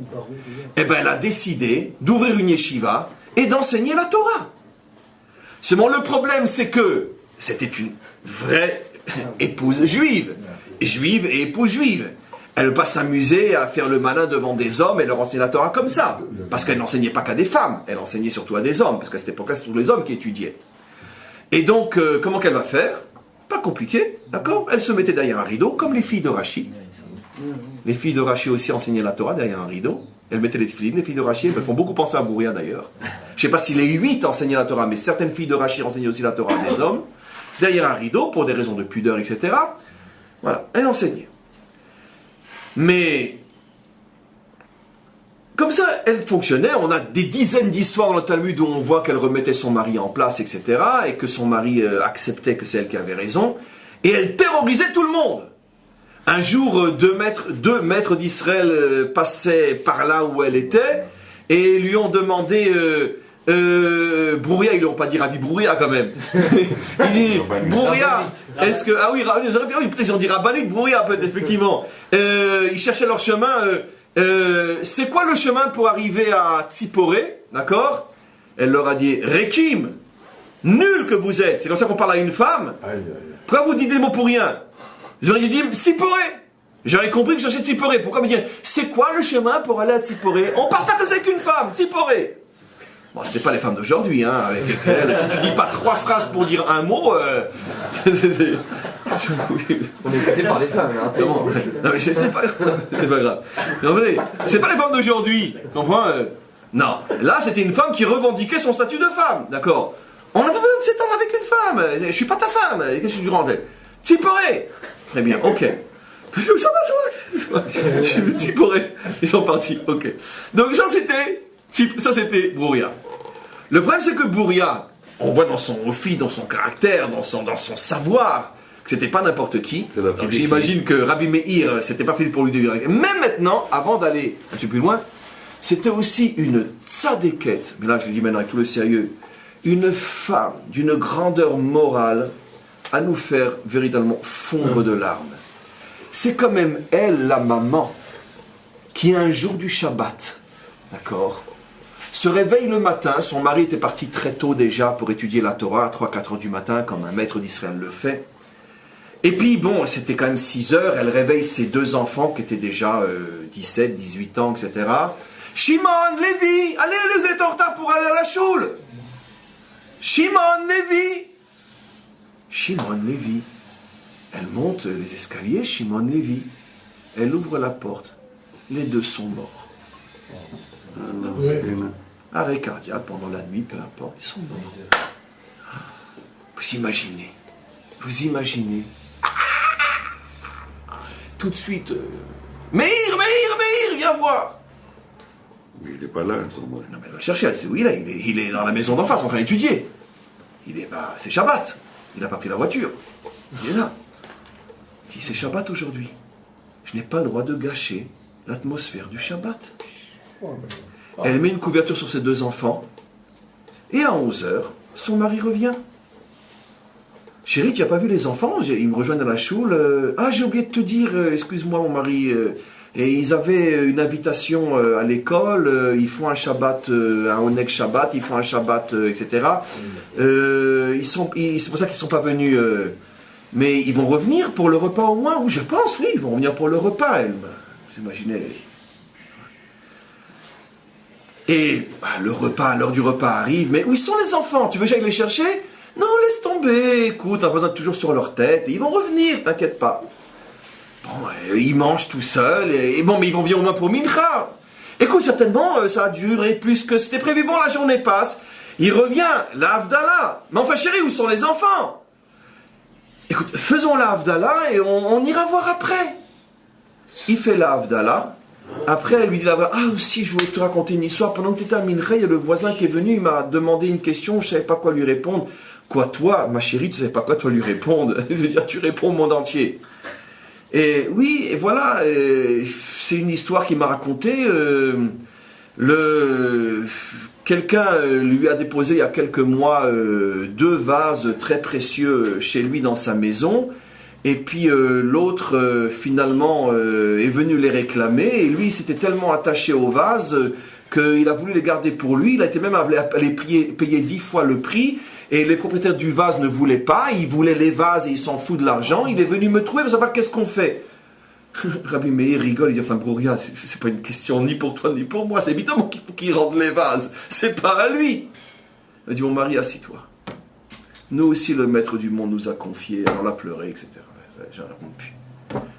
eh ben, elle a décidé d'ouvrir une yeshiva et d'enseigner la Torah. Seulement le problème, c'est que c'était une vraie épouse juive et épouse juive. Elle ne veut pas s'amuser à faire le malin devant des hommes et leur enseigner la Torah comme ça. Parce qu'elle n'enseignait pas qu'à des femmes, elle enseignait surtout à des hommes, parce qu'à cette époque-là, c'était tous les hommes qui étudiaient. Et donc, comment qu'elle va faire? Pas compliqué, d'accord? Elle se mettait derrière un rideau, comme les filles de Rachi. Les filles de Rachi aussi enseignaient la Torah derrière un rideau. Elles mettaient les tefilines, les filles de Rachi, elles font beaucoup penser à Bouria d'ailleurs. Je ne sais pas si les 8 enseignaient la Torah, mais certaines filles de Rachi enseignaient aussi la Torah des hommes, derrière un rideau, pour des raisons de pudeur, etc. Voilà, elle enseignait. Mais, comme ça, elle fonctionnait. On a des dizaines d'histoires dans le Talmud où on voit qu'elle remettait son mari en place, etc. Et que son mari acceptait que c'est elle qui avait raison. Et elle terrorisait tout le monde. Un jour, deux maîtres d'Israël passaient par là où elle était et lui ont demandé... Brouria, ils lui ont pas dit Rabbi Brouria quand même. Il dit Brouria, est-ce que. Ah oui, peut-être ils ont dit Rabbanit, Brouria, peut-être, effectivement. Ils cherchaient leur chemin. C'est quoi le chemin pour arriver à Tsiporé? D'accord? Elle leur a dit Rekim, nul que vous êtes. C'est comme ça qu'on parle à une femme. Pourquoi vous dites des mots pour rien? J'aurais dit Tsiporé. J'aurais compris que je cherchais Tsiporé. Pourquoi me dire c'est quoi le chemin pour aller à Tsiporé? On parle pas comme ça avec une femme, Tsiporé. Bon, c'était pas les femmes d'aujourd'hui, hein, avec lesquelles, si tu dis pas 3 phrases pour dire un mot, On est écouté par des femmes, hein. Non, mais c'est pas grave. Non, mais c'est pas les femmes d'aujourd'hui, tu comprends? Non, là c'était une femme qui revendiquait son statut de femme, d'accord? On n'a pas besoin de s'étendre avec une femme, je suis pas ta femme, qu'est-ce que tu rendais? Tiporé. Très bien, ok. Ça va. Je suis Tiporé. Ils sont partis, ok. Donc ça c'était Bouria. Le problème c'est que Bouria, on voit dans son office, dans son caractère, dans son savoir, que c'était pas n'importe qui. Donc j'imagine que Rabbi Meir, c'était pas fait pour lui de vivre avec. Même maintenant, avant d'aller un petit peu plus loin, c'était aussi une tzadékette, mais là je le dis maintenant avec tout le sérieux, une femme d'une grandeur morale à nous faire véritablement fondre de larmes. C'est quand même elle, la maman, qui un jour du Shabbat, d'accord, se réveille le matin, son mari était parti très tôt déjà pour étudier la Torah, à 3-4 heures du matin, comme un maître d'Israël le fait. Et puis bon, c'était quand même 6 heures, elle réveille ses 2 enfants qui étaient déjà 17, 18 ans, etc. Shimon, Lévi, allez, vous êtes en retard pour aller à la choule. Shimon, Lévi. Elle monte les escaliers, Shimon, Lévi. Elle ouvre la porte. Les 2 sont morts. Arrêt cardiaque pendant la nuit, peu importe, ils sont morts. Vous imaginez. Tout de suite, Meir, viens voir. Mais il n'est pas là, à ce moment-là. Non, mais elle va chercher, elle sait où il est. Il est dans la maison d'en face en train d'étudier. C'est Shabbat. Il n'a pas pris la voiture. Il est là. Il dit, c'est Shabbat aujourd'hui. Je n'ai pas le droit de gâcher l'atmosphère du Shabbat. Elle met une couverture sur ses 2 enfants. Et à 11h, son mari revient. Chérie, tu n'as pas vu les enfants? Ils me rejoignent à la choule. Ah, j'ai oublié de te dire, excuse-moi mon mari. Et ils avaient une invitation à l'école. Ils font un Shabbat, un Oneg Shabbat. Ils font un Shabbat, etc. C'est pour ça qu'ils ne sont pas venus. Mais ils vont revenir pour le repas au moins. Ou je pense, oui, ils vont revenir pour le repas. Vous imaginez. Et le repas, l'heure du repas arrive. Mais où sont les enfants? Tu veux que j'aille les chercher? Non, laisse tomber. Écoute, on a toujours sur leur tête. Ils vont revenir, t'inquiète pas. Bon, ils mangent tout seuls. Et bon, mais ils vont venir au moins pour Mincha. Écoute, certainement, ça a duré plus que c'était prévu. Bon, la journée passe. Il revient, la Havdalah. Mais enfin, chérie, où sont les enfants? Écoute, faisons la Havdalah et on ira voir après. il fait la Havdalah. Après, elle lui dit là-bas, ah aussi, je voulais te raconter une histoire. Pendant que tu étais à Mincha, il y a le voisin qui est venu, il m'a demandé une question, je ne savais pas quoi lui répondre. Quoi, toi, ma chérie, tu ne savais pas quoi toi lui répondre? Je veux dire, tu réponds au monde entier. Et oui, et voilà, c'est une histoire qu'il m'a racontée. Quelqu'un lui a déposé il y a quelques mois 2 vases très précieux chez lui dans sa maison. Et puis l'autre, finalement, est venu les réclamer. Et lui, il s'était tellement attaché aux vases qu'il a voulu les garder pour lui. Il a été même à les payer 10 fois le prix. Et les propriétaires du vase ne voulaient pas. Ils voulaient les vases et ils s'en foutent de l'argent. Il est venu me trouver pour savoir qu'est-ce qu'on fait. Rabbi Meir rigole. Il dit, enfin, Broria, c'est pas une question ni pour toi ni pour moi. C'est évidemment qu'il faut qu'il rende les vases. C'est pas à lui. Il a dit, mon mari, assis-toi. Nous aussi, le maître du monde nous a confié. Alors là, pleurer, etc. J'en raconte plus.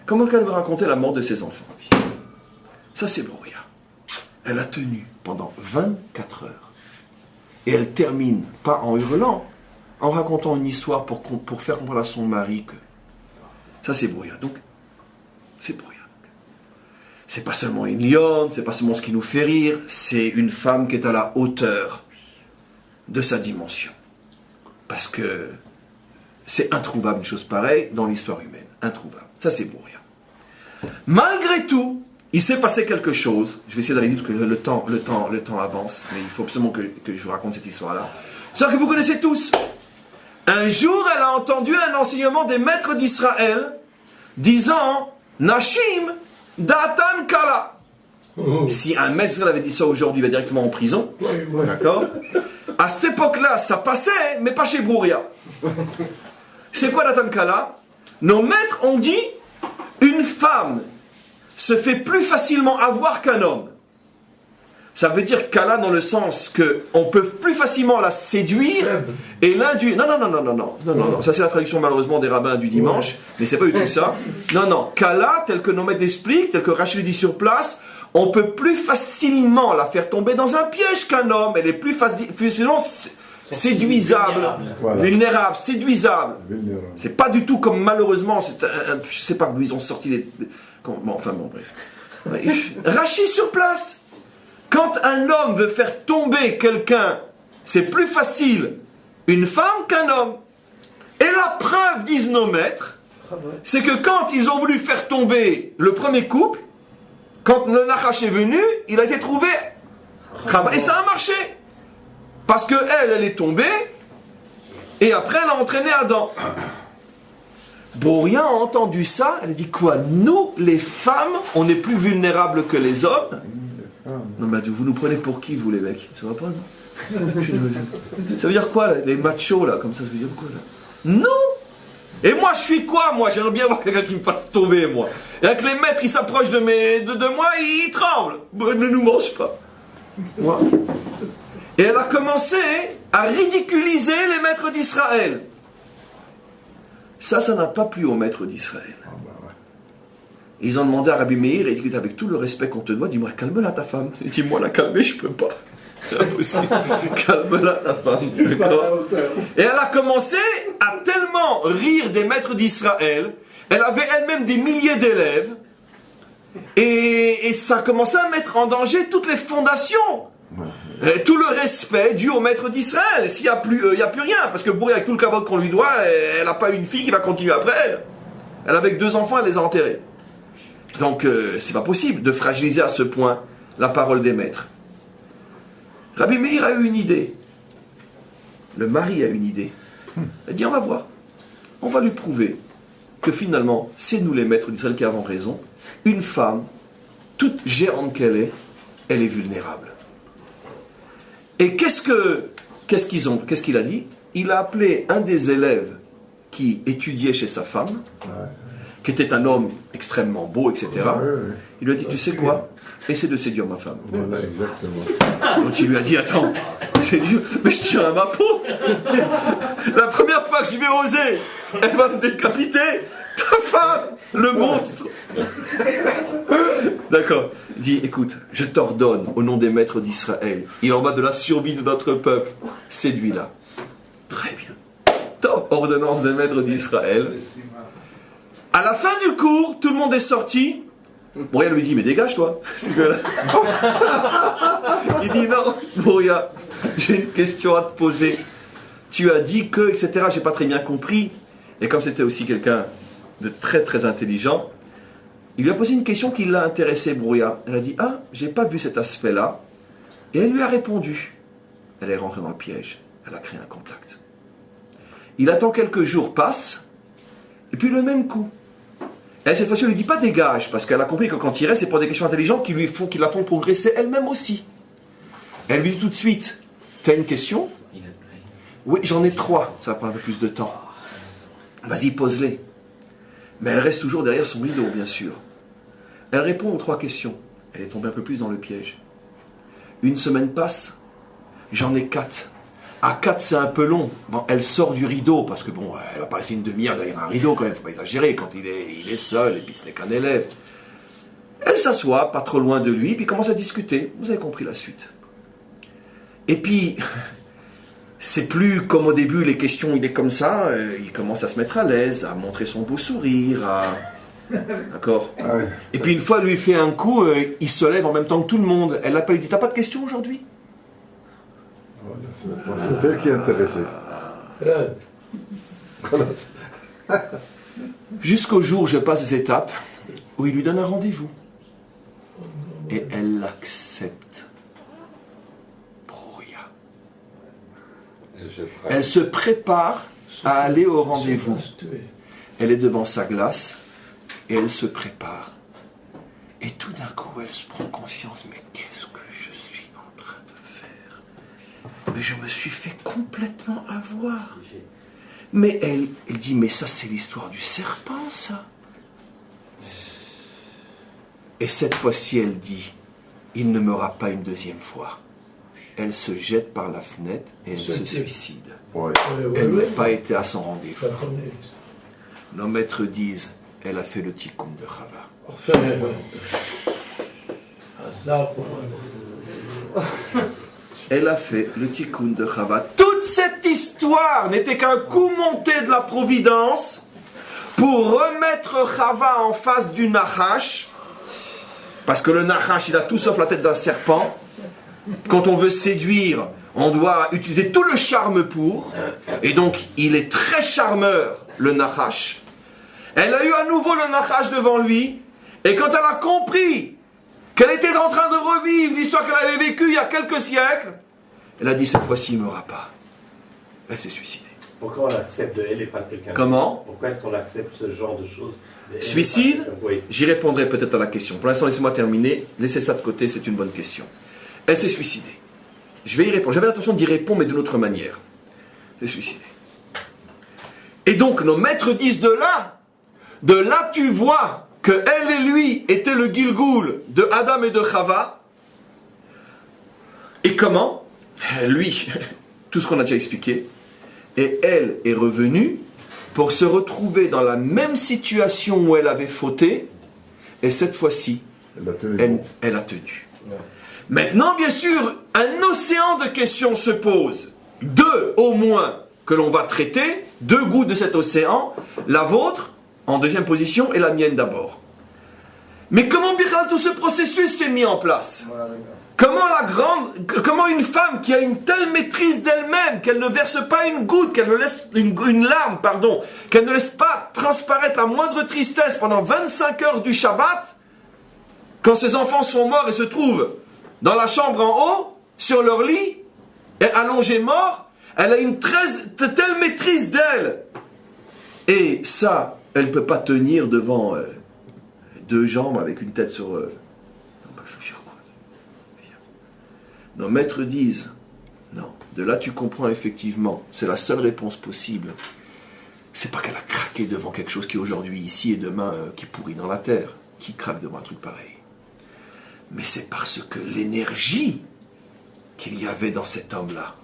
Comment elle va raconter la mort de ses enfants? Ça, c'est Broria. Elle a tenu pendant 24 heures. Et elle termine, pas en hurlant, en racontant une histoire pour faire comprendre à son mari que... Ça, c'est Broria. Donc, c'est Broria. C'est pas seulement une lionne, c'est pas seulement ce qui nous fait rire, c'est une femme qui est à la hauteur de sa dimension. Parce que c'est introuvable une chose pareille dans l'histoire humaine. Introuvable. Ça, c'est Broria. Malgré tout, il s'est passé quelque chose. Je vais essayer d'aller vite parce que le temps avance, mais il faut absolument que je vous raconte cette histoire-là. C'est ça que vous connaissez tous. Un jour, elle a entendu un enseignement des maîtres d'Israël disant Nashim Datan Kala. Si un maître d'Israël avait dit ça aujourd'hui, il va directement en prison. Oui. D'accord? À cette époque-là, ça passait, mais pas chez Broria. C'est quoi Datan Kala? Nos maîtres ont dit une femme se fait plus facilement avoir qu'un homme. Ça veut dire Kala dans le sens qu'on peut plus facilement la séduire et l'induire. Non. Ça c'est la traduction malheureusement des rabbins du dimanche, mais c'est pas du tout ça. Non. Kala, tel que nos maîtres expliquent, tel que Rachid dit sur place, on peut plus facilement la faire tomber dans un piège qu'un homme. Elle est plus facilement séduisable, vulnérable, séduisable. C'est pas du tout comme malheureusement, je sais pas d'où ils ont sorti les... bref. Rachid sur place. Quand un homme veut faire tomber quelqu'un, c'est plus facile une femme qu'un homme. Et la preuve, disent nos maîtres, c'est que quand ils ont voulu faire tomber le premier couple, quand le Nachash est venu, il a été trouvé. Et ça a marché. Parce que elle est tombée, et après elle a entraîné Adam. Broria a entendu ça, elle a dit quoi? Nous, les femmes, on est plus vulnérables que les hommes. Non mais vous nous prenez pour qui, vous les mecs? Ça va pas, non? Ça veut dire quoi, là, les machos, là, comme ça veut dire quoi, là? Non! Et moi, je suis quoi, moi? J'aimerais bien voir quelqu'un qui me fasse tomber, moi. Et avec les maîtres, ils s'approchent de moi, ils tremblent. Ne nous mange pas. Moi. Et elle a commencé à ridiculiser les maîtres d'Israël. Ça n'a pas plu aux maîtres d'Israël. Et ils ont demandé à Rabbi Meir, et il dit, avec tout le respect qu'on te doit, dis-moi, calme-la ta femme. Il dit, moi la calmer, je peux pas. C'est impossible. Calme-la ta femme. D'accord? Et elle a commencé à tellement rire des maîtres d'Israël. Elle avait elle-même des milliers d'élèves. Et ça a commencé à mettre en danger toutes les fondations. Et tout le respect dû aux maîtres d'Israël. Et s'il n'y a plus rien. Parce que Broria, avec tout le kavod qu'on lui doit, elle n'a pas une fille qui va continuer après elle. Elle avait 2 enfants, elle les a enterrés. Donc, c'est pas possible de fragiliser à ce point la parole des maîtres. Rabbi Meir a eu une idée. Le mari a une idée. Il a dit, on va voir. On va lui prouver que finalement, c'est nous les maîtres d'Israël qui avons raison. Une femme, toute géante qu'elle est, elle est vulnérable. Et qu'est-ce qu'il a dit? Il a appelé un des élèves qui étudiait chez sa femme, qui était un homme extrêmement beau, etc. Il lui a dit, tu sais quoi? Essaie de séduire ma femme. Voilà, exactement. Donc il lui a dit, attends, séduire, mais je tiens à ma peau. La première fois que je vais oser, elle va me décapiter. Ta femme, le monstre. D'accord. Il dit, écoute, je t'ordonne au nom des maîtres d'Israël, il en va de la survie de notre peuple, séduis-la. Très bien. Top, ordonnance des maîtres d'Israël. À la fin du cours, tout le monde est sorti. Brouya lui dit, mais dégage toi. Il dit, non, Brouya, j'ai une question à te poser. Tu as dit que, etc. J'ai pas très bien compris. Et comme c'était aussi quelqu'un de très très intelligent, il lui a posé une question qui l'a intéressé, Brouya. Elle a dit, ah, j'ai pas vu cet aspect-là. Et elle lui a répondu. Elle est rentrée dans le piège. Elle a créé un contact. Il attend quelques jours passent, et puis le même coup. Elle, cette fois-ci, elle ne lui dit pas dégage, parce qu'elle a compris que quand il reste, c'est pour des questions intelligentes qui la font progresser elle-même aussi. Elle lui dit tout de suite, t'as une question? Oui, j'en ai 3, ça va prendre un peu plus de temps. Vas-y, pose-les. Mais elle reste toujours derrière son rideau, bien sûr. Elle répond aux 3 questions. Elle est tombée un peu plus dans le piège. Une semaine passe, j'en ai 4. À 4, c'est un peu long. Bon, elle sort du rideau, parce que bon, elle va pas rester une demi-heure derrière un rideau quand même, faut pas exagérer, quand il est seul, et puis ce n'est qu'un élève. Elle s'assoit, pas trop loin de lui, puis commence à discuter. Vous avez compris la suite. Et puis, c'est plus comme au début, les questions, il est comme ça, il commence à se mettre à l'aise, à montrer son beau sourire, D'accord. Ah oui. Et puis une fois, lui fait un coup, il se lève en même temps que tout le monde. Elle l'appelle, il dit, t'as pas de questions aujourd'hui? C'est elle qui est intéressée. Jusqu'au jour où je passe des étapes où il lui donne un rendez-vous. Et elle l'accepte. Brouya. Elle se prépare à aller au rendez-vous. Elle est devant sa glace et elle se prépare. Et tout d'un coup, elle se prend conscience, mais qu'est-ce que je suis en train de faire? Mais je me suis fait complètement avoir. Mais elle dit, mais ça c'est l'histoire du serpent, ça. Et cette fois-ci, elle dit, il ne meura pas une deuxième fois. Elle se jette par la fenêtre et elle se suicide. Ouais. Elle n'a pas été à son rendez-vous. Nos maîtres disent, elle a fait le tikkun de Chava. Elle a fait le tikkun de Chava. Toute cette histoire n'était qu'un coup monté de la providence pour remettre Chava en face du Nachash. Parce que le Nachash, il a tout sauf la tête d'un serpent. Quand on veut séduire, on doit utiliser tout le charme pour. Et donc, il est très charmeur, le Nachash. Elle a eu à nouveau le Nachash devant lui. Et quand elle a compris qu'elle était en train de revivre l'histoire qu'elle avait vécue il y a quelques siècles, elle a dit, cette fois-ci, il ne meura pas. Elle s'est suicidée. Pourquoi on accepte de elle et pas de quelqu'un d'autre? Comment? Pourquoi est-ce qu'on accepte ce genre de choses? Suicide? Oui. J'y répondrai peut-être à la question. Pour l'instant, laissez-moi terminer. Laissez ça de côté, c'est une bonne question. Elle s'est suicidée. Je vais y répondre. J'avais l'intention d'y répondre, mais d'une autre manière. Elle s'est suicidée. Et donc, nos maîtres disent de là, tu vois que elle et lui étaient le Gilgoul de Adam et de Chava. Et comment? Lui, tout ce qu'on a déjà expliqué. Et elle est revenue pour se retrouver dans la même situation où elle avait fauté. Et cette fois-ci, elle a tenu. Ouais. Maintenant, bien sûr, un océan de questions se pose. 2 au moins que l'on va traiter, 2 gouttes de cet océan, la vôtre en deuxième position et la mienne d'abord. Mais comment Bichal tout ce processus s'est mis en place? Comment une femme qui a une telle maîtrise d'elle-même, qu'elle ne verse pas une goutte, qu'elle ne laisse une larme, pardon, qu'elle ne laisse pas transparaître la moindre tristesse pendant 25 heures du Shabbat, quand ses enfants sont morts et se trouvent dans la chambre en haut, sur leur lit, et allongés morts, elle a une telle maîtrise d'elle. Et ça, elle ne peut pas tenir devant 2 jambes avec une tête sur... Nos maîtres disent, non, de là tu comprends effectivement, c'est la seule réponse possible. C'est pas qu'elle a craqué devant quelque chose qui est aujourd'hui ici et demain qui pourrit dans la terre, qui craque devant un truc pareil. Mais c'est parce que l'énergie qu'il y avait dans cet homme-là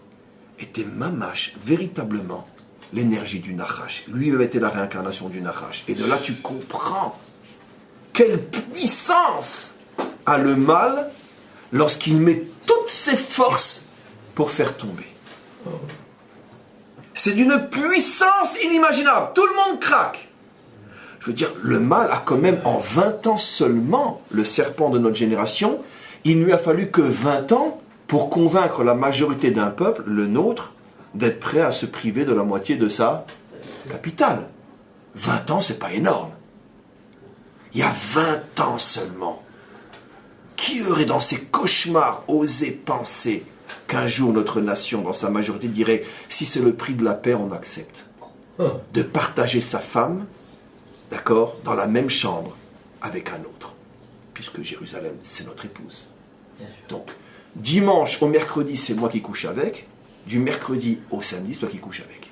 était mamash, véritablement, l'énergie du Nachash. Lui avait été la réincarnation du Nachash. Et de là, tu comprends quelle puissance a le mal lorsqu'il met toutes ses forces pour faire tomber. C'est d'une puissance inimaginable. Tout le monde craque. Je veux dire, le mal a quand même en 20 ans seulement, le serpent de notre génération, il ne lui a fallu que 20 ans pour convaincre la majorité d'un peuple, le nôtre, d'être prêt à se priver de la moitié de sa capitale. 20 ans, c'est pas énorme. Il y a 20 ans seulement. Qui aurait dans ses cauchemars osé penser qu'un jour notre nation, dans sa majorité, dirait « si c'est le prix de la paix, on accepte » de partager sa femme, d'accord, dans la même chambre avec un autre, puisque Jérusalem, c'est notre épouse. Donc, dimanche au mercredi, c'est moi qui couche avec, du mercredi au samedi, c'est toi qui couches avec.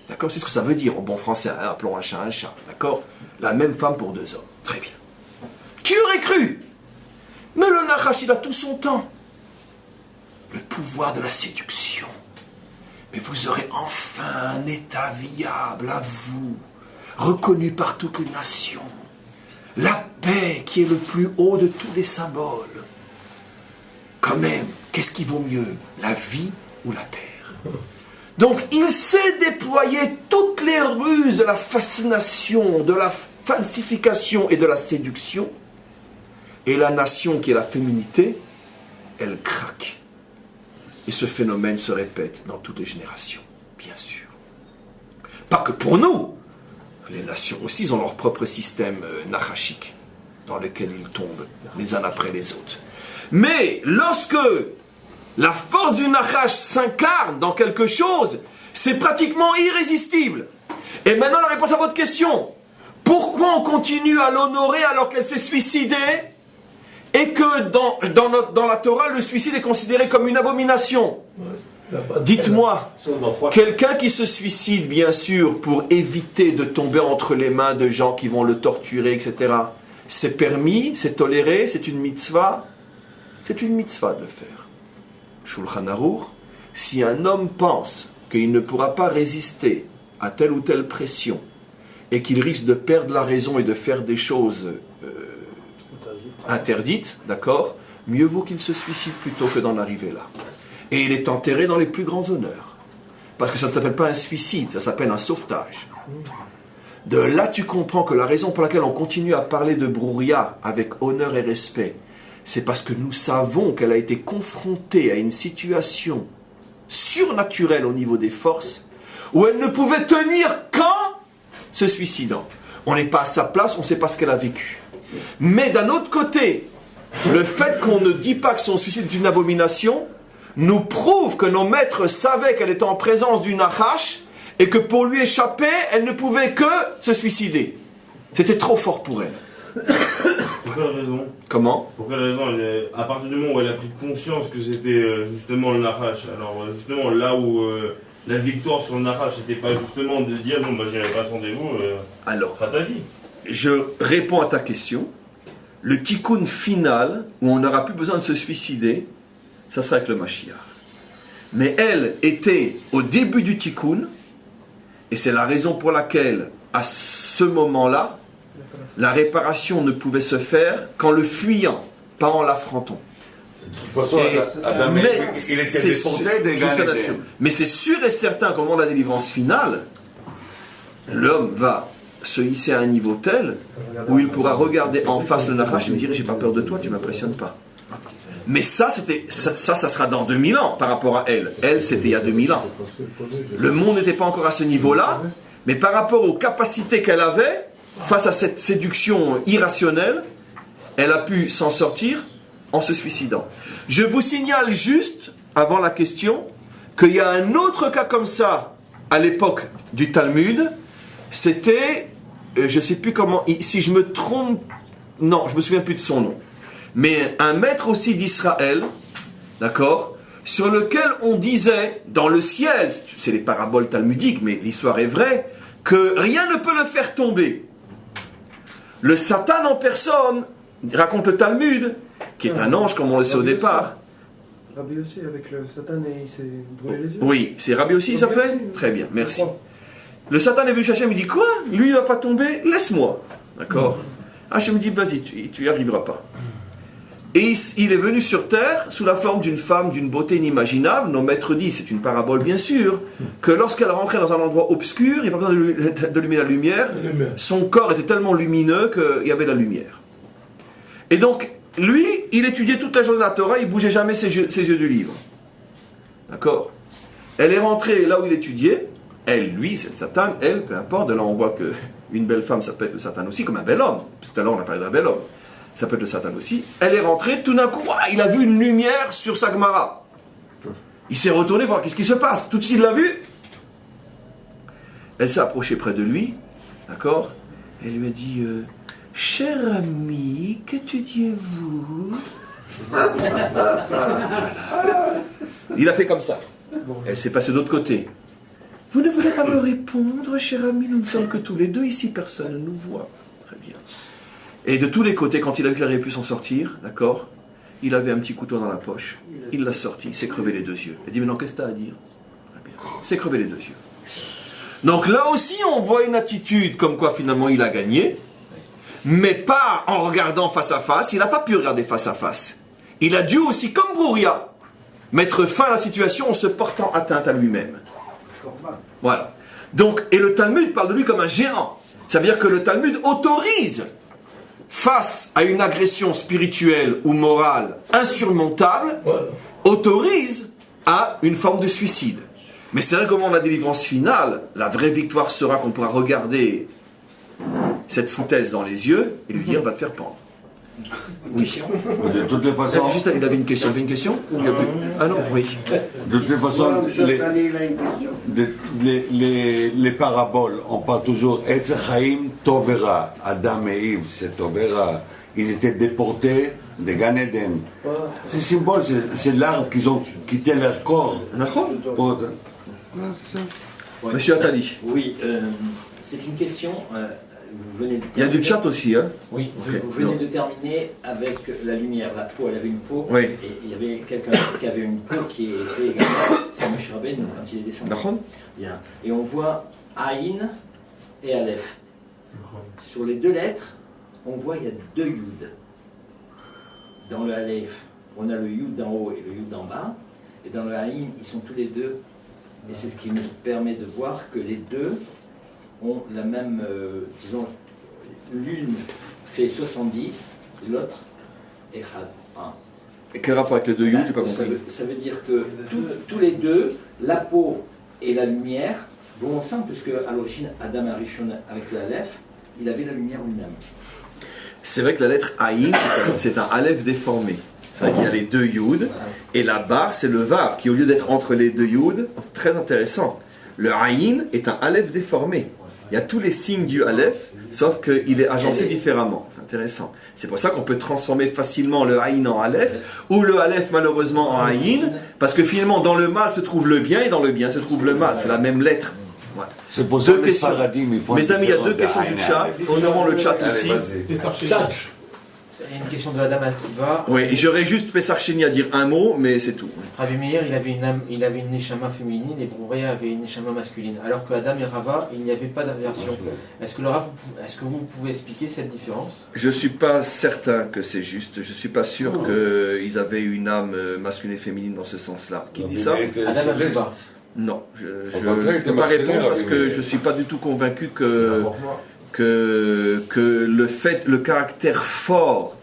D'accord? C'est ce que ça veut dire en bon français, hein, appelons un chat, d'accord? La même femme pour deux hommes. Très bien. Qui aurait cru? Mais le Nachash, il a tout son temps. Le pouvoir de la séduction. Mais vous aurez enfin un État viable à vous, reconnu par toutes les nations. La paix qui est le plus haut de tous les symboles. Quand même, qu'est-ce qui vaut mieux, la vie ou la terre? Donc, il sait déployer toutes les ruses de la fascination, de la falsification et de la séduction. Et la nation qui est la féminité, elle craque. Et ce phénomène se répète dans toutes les générations, bien sûr. Pas que pour nous. Les nations aussi, ils ont leur propre système nachashique, dans lequel ils tombent les uns après les autres. Mais lorsque la force du Nachash s'incarne dans quelque chose, c'est pratiquement irrésistible. Et maintenant la réponse à votre question. Pourquoi on continue à l'honorer alors qu'elle s'est suicidée et que dans la Torah, le suicide est considéré comme une abomination? Dites-moi, quelqu'un qui se suicide, bien sûr, pour éviter de tomber entre les mains de gens qui vont le torturer, etc., c'est permis, c'est toléré, c'est une mitzvah? C'est une mitzvah de le faire. Shulchan Aruch, si un homme pense qu'il ne pourra pas résister à telle ou telle pression et qu'il risque de perdre la raison et de faire des choses interdites, d'accord, mieux vaut qu'il se suicide plutôt que d'en arriver là. Et il est enterré dans les plus grands honneurs. Parce que ça ne s'appelle pas un suicide, ça s'appelle un sauvetage. De là, tu comprends que la raison pour laquelle on continue à parler de Brouria avec honneur et respect, c'est parce que nous savons qu'elle a été confrontée à une situation surnaturelle au niveau des forces, où elle ne pouvait tenir qu'en se suicidant. On n'est pas à sa place, on ne sait pas ce qu'elle a vécu. Mais d'un autre côté, le fait qu'on ne dit pas que son suicide est une abomination, nous prouve que nos maîtres savaient qu'elle était en présence du Nachash et que pour lui échapper, elle ne pouvait que se suicider. C'était trop fort pour elle. Pour quelle raison? Comment? Pour quelle raison? À partir du moment où elle a pris conscience que c'était justement le Nachash, alors justement là où la victoire sur le Nachash, c'était pas justement de dire non, bah j'irai pas à ce rendez-vous, alors, pas ta vie. Je réponds à ta question. Le tikkun final, où on n'aura plus besoin de se suicider, ça sera avec le Mashiach. Mais elle était au début du tikkun, et c'est la raison pour laquelle, à ce moment-là, la réparation ne pouvait se faire qu'en le fuyant, pas en l'affrontant. De toute façon, Adam, il était déporté des Gan Eden. Mais c'est sûr et certain qu'au moment de la délivrance finale, l'homme va se hisser à un niveau tel où il pourra regarder en face le Nachash et me dire « j'ai pas peur de toi, tu m'impressionnes pas ». Mais ça sera dans 2000 ans par rapport à elle. Elle, c'était il y a 2000 ans. Le monde n'était pas encore à ce niveau-là, mais par rapport aux capacités qu'elle avait, face à cette séduction irrationnelle, elle a pu s'en sortir en se suicidant. Je vous signale juste, avant la question, qu'il y a un autre cas comme ça, à l'époque du Talmud, c'était, je ne sais plus comment, si je me trompe, non, je ne me souviens plus de son nom, mais un maître aussi d'Israël, d'accord, sur lequel on disait, dans le ciel, c'est les paraboles talmudiques, mais l'histoire est vraie, que rien ne peut le faire tomber. Le Satan en personne, raconte le Talmud, qui est un ange, comme on le sait au départ. Rabbi aussi, avec le Satan, et il s'est brûlé les yeux. Oui, c'est Rabbi aussi, il s'appelait? Très bien, merci. Le Satan est venu chercher, il me dit, quoi? Lui, il ne va pas tomber? Laisse-moi. D'accord? Hachem me dit, vas-y, tu n'y arriveras pas. Et il est venu sur terre sous la forme d'une femme d'une beauté inimaginable. Nos maîtres disent, c'est une parabole bien sûr, que lorsqu'elle rentrait dans un endroit obscur, il n'y a pas besoin d'allumer la lumière. Son corps était tellement lumineux qu'il y avait la lumière. Et donc, lui, il étudiait toute la journée la Torah, il ne bougeait jamais ses yeux du livre. D'accord? Elle est rentrée là où il étudiait. Elle, lui, c'est le Satan. Elle, peu importe. De là, on voit qu'une belle femme, ça peut être le Satan aussi, comme un bel homme. Tout à l'heure, on a parlé d'un bel homme. Ça peut être le Satan aussi. Elle est rentrée, tout d'un coup, il a vu une lumière sur sa Gemara. Il s'est retourné pour voir qu'est-ce qui se passe. Tout de suite, il l'a vu. Elle s'est approchée près de lui, d'accord? Elle lui a dit, cher ami, qu'étudiez-vous? Il a fait comme ça. Elle s'est passée de l'autre côté. Vous ne voulez pas me répondre, cher ami? Nous ne sommes que tous les deux ici, personne ne nous voit. Très bien. Et de tous les côtés, quand il a vu qu'il n'avait pu s'en sortir, d'accord, il avait un petit couteau dans la poche. Il l'a sorti, il s'est crevé les deux yeux. Il a dit, maintenant, qu'est-ce que tu as à dire? Très bien. Il s'est crevé les deux yeux. Donc là aussi, on voit une attitude comme quoi finalement il a gagné, mais pas en regardant face à face. Il n'a pas pu regarder face à face. Il a dû aussi, comme Brouria, mettre fin à la situation en se portant atteinte à lui-même. Voilà. Donc, et le Talmud parle de lui comme un géant. Ça veut dire que le Talmud autorise, face à une agression spirituelle ou morale insurmontable, autorise à une forme de suicide. Mais c'est vrai comment la délivrance finale, la vraie victoire sera qu'on pourra regarder cette foutaise dans les yeux et lui dire va te faire pendre. Oui. De toutes les façons, Juste, il avait une question. Il y avait une question? Ah non, oui. de toutes les façons, les paraboles, on parle toujours Etz Chaim Tovera, Adam et Yves, c'est Tovera. Ils étaient déportés de Gan Eden. C'est symbole, c'est l'arbre qu'ils ont quitté leur corps. Pour... Monsieur Attali. Oui, c'est une question. Vous venez de Il y a du chat aussi, hein? Oui, Okay. vous venez de terminer avec la lumière. La peau, elle avait une peau. Oui. Et il y avait quelqu'un qui avait une peau qui était également. C'est Moshe Rabbeinu quand il est descendu. Bien. Et on voit Aïn et Aleph. Sur les deux lettres, on voit il y a deux Yud. Dans le Aleph, on a le Yud d'en haut et le Yud d'en bas. Et dans le Aïn, ils sont tous les deux. Et c'est ce qui nous permet de voir que les deux ont la même, disons, l'une fait 70 et l'autre est 1. Et quel rapport avec les deux Yud? J'ai pas compris. Ça veut dire que tous les deux, la peau et la lumière, vont ensemble, puisque à l'origine, Adam Arishon avec l'Aleph, il avait la lumière lui-même. C'est vrai que la lettre Aïn, c'est un Aleph déformé. C'est vrai qu'il y a les deux Yud, et la barre, c'est le Vav, qui au lieu d'être entre les deux Yud, c'est très intéressant. Le Aïn est un Aleph déformé. Il y a tous les signes du Aleph, sauf qu'il est agencé différemment. C'est intéressant. C'est pour ça qu'on peut transformer facilement le Aïn en Aleph, ou le Aleph malheureusement en Aïn, parce que finalement dans le mal se trouve le bien, et dans le bien se trouve le mal. C'est la même lettre. Ouais. C'est pour ça Deux que questions. Mes amis, il y a deux questions du chat. Honorons le chat aussi. Il y a une question de la dame qui va. Oui, et j'aurais juste Pessar Chéni à dire un mot, mais c'est tout. Rabbi Meir, il avait une neshama féminine et Brouria avait une neshama masculine. Alors que Adam et Rava, il n'y avait pas d'inversion. Est-ce que vous pouvez expliquer cette différence? Je ne suis pas certain que c'est juste. Je ne suis pas sûr qu'ils avaient une âme masculine et féminine dans ce sens-là. Qui dit ça? Adam et Rava. Non, je ne peux pas répondre parce que je ne suis pas du tout convaincu que le caractère fort,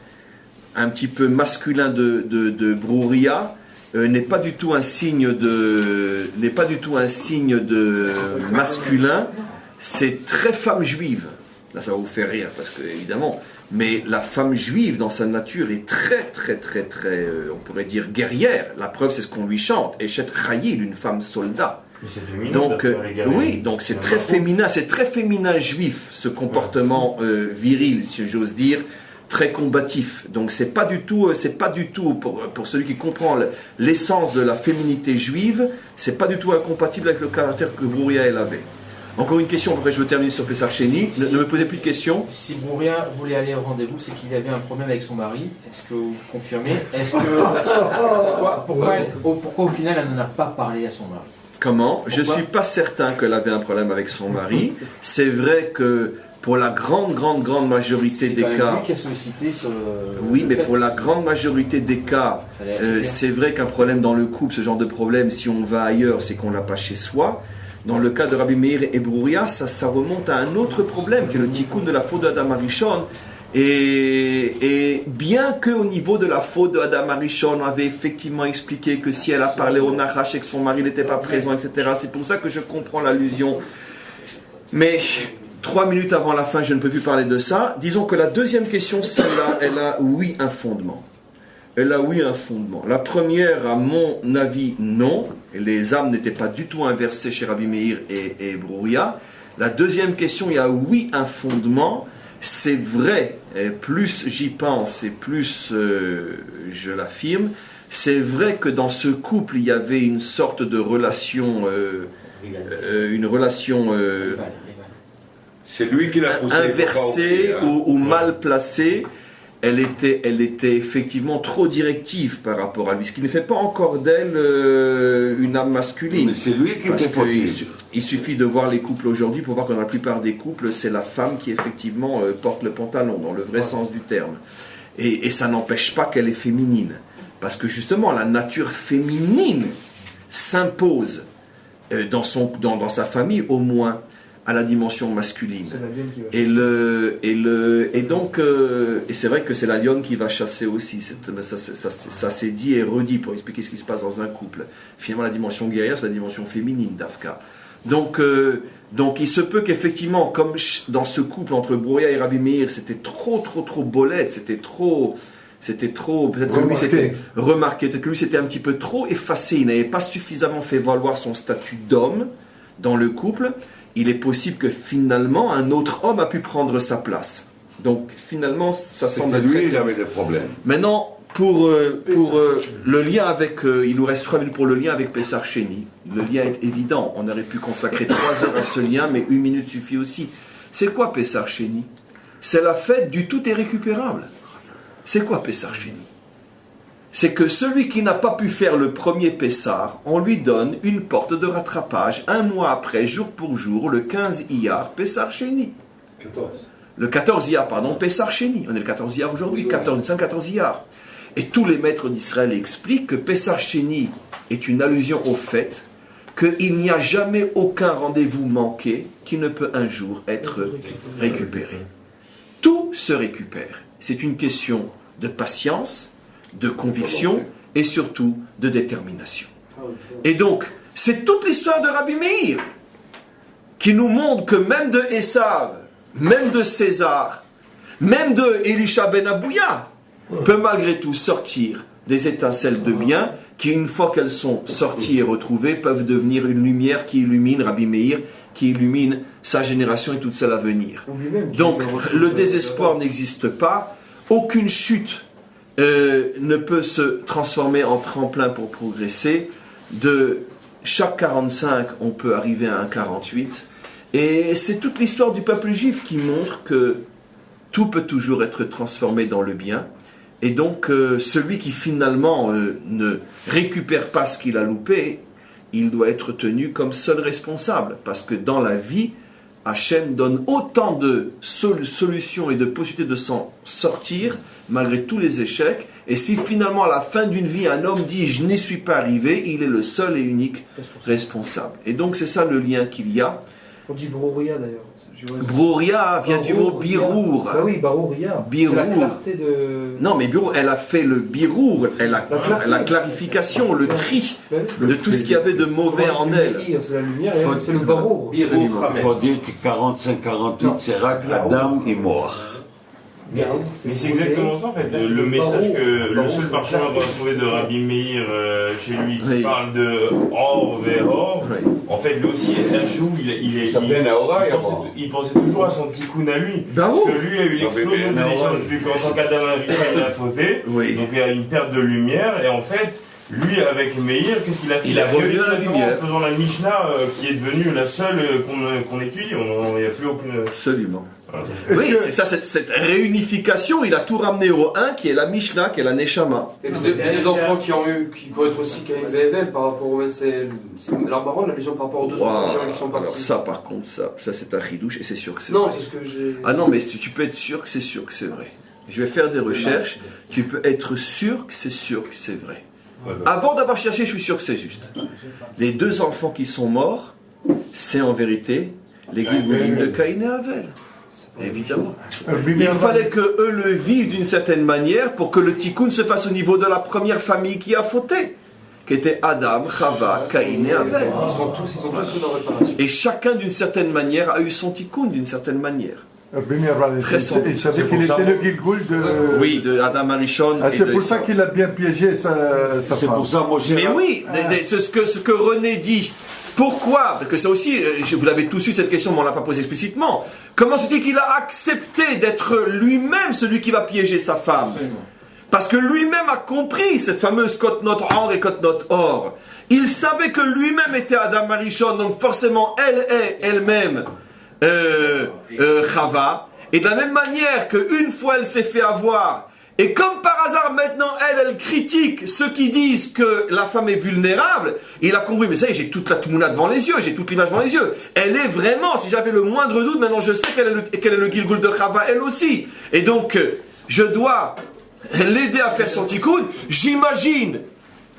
un petit peu masculin de Brouria n'est pas du tout un signe de masculin. C'est très femme juive. Là, ça va vous faire rire parce que évidemment. Mais la femme juive, dans sa nature, est très, on pourrait dire guerrière. La preuve, c'est ce qu'on lui chante. Eshet Chayil, une femme soldat. Mais c'est féminin. Donc, oui, donc c'est très féminin juif, ce comportement viril, si j'ose dire, très combatif. Donc c'est pas du tout pour celui qui comprend l'essence de la féminité juive, c'est pas du tout incompatible avec le caractère que Brouria elle avait. Encore une question, après je veux terminer sur Pessar Chéni. Ne me posez plus de questions. Si Brouria voulait aller au rendez-vous, c'est qu'il avait un problème avec son mari. Est-ce que vous confirmez? Pourquoi au final elle n'en a pas parlé à son mari? Comment? Je ne suis pas certain qu'elle avait un problème avec son mari. C'est vrai que pour la grande majorité des C'est cas, lui qui a sollicité sur le. oui, mais pour la grande majorité des cas, c'est vrai qu'un problème dans le couple, ce genre de problème, si on va ailleurs, c'est qu'on l'a pas chez soi. Dans le cas de Rabbi Meir et Brouria, ça remonte à un autre problème, qui est le tikkun de la faute de Adam Arishon. Et bien qu'au niveau de la faute de Adam Arishon, on avait effectivement expliqué que si elle a parlé au Nachash et que son mari n'était pas présent, etc., c'est pour ça que je comprends l'allusion. Mais 3 minutes avant la fin, je ne peux plus parler de ça. Disons que la deuxième question, celle-là, elle a oui un fondement. Elle a oui un fondement. La première, à mon avis, non. Les âmes n'étaient pas du tout inversées chez Rabbi Meir et Brouria. La deuxième question, il y a oui un fondement. C'est vrai, et plus j'y pense et plus je l'affirme, c'est vrai que dans ce couple, il y avait une sorte de relation, C'est lui qui l'a poussé. inversée ou mal placée. Elle était effectivement trop directive par rapport à lui, ce qui ne fait pas encore d'elle une âme masculine. Mais c'est lui qui était fautif. Il suffit de voir les couples aujourd'hui pour voir que dans la plupart des couples, c'est la femme qui effectivement porte le pantalon, dans le vrai sens du terme. Et ça n'empêche pas qu'elle est féminine. Parce que justement, la nature féminine s'impose dans sa famille au moins à la dimension masculine. C'est la lionne qui va chasser. Et c'est vrai que c'est la lionne qui va chasser aussi. Ça s'est dit et redit pour expliquer ce qui se passe dans un couple. Finalement, la dimension guerrière, c'est la dimension féminine d'Afka. Donc il se peut qu'effectivement, comme dans ce couple entre Brouria et Rabbi Meir, c'était trop bolette, c'était trop, peut-être que lui c'était remarqué, peut-être que lui c'était un petit peu trop effacé, il n'avait pas suffisamment fait valoir son statut d'homme dans le couple. Il est possible que finalement un autre homme a pu prendre sa place. Donc finalement, ça semble être lui, il avait des problèmes. Maintenant, pour le lien avec, il nous reste 3 minutes pour le lien avec Pessar Sheni. Le lien est évident. On aurait pu consacrer 3 heures à ce lien, mais 1 minute suffit aussi. C'est quoi Pessar Sheni? C'est la fête du tout est récupérable. C'est quoi Pessar Sheni? C'est que celui qui n'a pas pu faire le premier Pessar, on lui donne une porte de rattrapage 1 mois après, jour pour jour, le 15 Iyar, Pessar Sheni. 14. Le 14 Iyar, pardon, Pessar Sheni. On est le 14 Iyar aujourd'hui, 14 Iyar. Et tous les maîtres d'Israël expliquent que Pessar Sheni est une allusion au fait qu'il n'y a jamais aucun rendez-vous manqué qui ne peut un jour être récupéré. Tout se récupère. C'est une question de patience, de conviction et surtout de détermination. Et donc, c'est toute l'histoire de Rabbi Meir qui nous montre que même de Esav, même de César, même de Elisha ben Abouya, peut malgré tout sortir des étincelles de bien qui, une fois qu'elles sont sorties et retrouvées, peuvent devenir une lumière qui illumine Rabbi Meir, qui illumine sa génération et toute celle à venir. Donc, le désespoir n'existe pas, aucune chute ne peut se transformer en tremplin pour progresser. De chaque 45, on peut arriver à un 48. Et c'est toute l'histoire du peuple juif qui montre que tout peut toujours être transformé dans le bien. Et donc, celui qui finalement ne récupère pas ce qu'il a loupé, il doit être tenu comme seul responsable. Parce que dans la vie, Hachem donne autant de solutions et de possibilités de s'en sortir, malgré tous les échecs. Et si finalement, à la fin d'une vie, un homme dit « je n'y suis pas arrivé », il est le seul et unique responsable. Et donc, c'est ça le lien qu'il y a. On dit Brouria d'ailleurs. Brouria vient du mot birour. Bah oui, Barouria. Birour. C'est la clarté de... Non, mais birour, elle a fait le birour, la clarification, le tri de tout ce qu'il y avait de mauvais en elle. C'est la lumière et c'est le Barour. Il faut dire que 45-48, c'est Rak Adam est mort. Mais c'est exactement ça en fait, le message que le seul parchemin qu'on a trouvé de Rabbi Meir chez lui qui parle de Or vers Or, en fait lui aussi, il pensait toujours à son tikkun à lui, parce que lui a eu l'explosion de l'échange depuis quand Adam a vu qu'il a fauté, donc il y a une perte de lumière, et en fait lui, avec Meir, qu'est-ce qu'il a fait? Il a revu à la lumière. En faisant la Mishnah, qui est devenue la seule qu'on étudie. Il n'y a plus aucune... Absolument. Oui, c'est ça, cette réunification, il a tout ramené au 1, qui est la Mishnah, qui est la Neshama. Et les enfants qui peuvent être aussi Caïn et Abel par rapport au... C'est leur baron, la vision par rapport aux deux enfants qui sont partis. Alors ça, par contre, ça c'est un chidouche, et c'est sûr que c'est vrai. Non, c'est ce que j'ai... Ah non, mais tu peux être sûr que c'est vrai. Je vais faire des recherches, tu peux être sûr que c'est vrai. Avant d'avoir cherché, je suis sûr que c'est juste. Les deux enfants qui sont morts, c'est en vérité les Gilgulim de Caïn et Abel. Évidemment. Il fallait que eux le vivent d'une certaine manière pour que le tikkun se fasse au niveau de la première famille qui a fauté, qui était Adam, Chava, Caïn et Abel. Ils sont tous dans réparation. Et chacun d'une certaine manière a eu son tikkun d'une certaine manière. Très simple. Il savait qu'il était le Gilgul de... Oui, de Adam Arishon. C'est pour ça qu'il a bien piégé sa femme. C'est pour ça, moi, Mais oui, c'est ce que René dit. Pourquoi? Parce que ça aussi, vous l'avez tous eu cette question, mais on ne l'a pas posée explicitement. Comment c'est qu'il a accepté d'être lui-même celui qui va piéger sa femme? Absolument. Parce que lui-même a compris cette fameuse Kot Not Or et Kot Not Or. Il savait que lui-même était Adam Arishon, donc forcément elle est elle-même Chava. Et de la même manière qu'une fois elle s'est fait avoir, et comme par hasard, maintenant, elle critique ceux qui disent que la femme est vulnérable. Il a compris, mais ça y est, j'ai toute la Tmouna devant les yeux, j'ai toute l'image devant les yeux. Elle est vraiment, si j'avais le moindre doute, maintenant je sais quel est le Gilgul de Chava, elle aussi. Et donc, je dois l'aider à faire son tikkun. J'imagine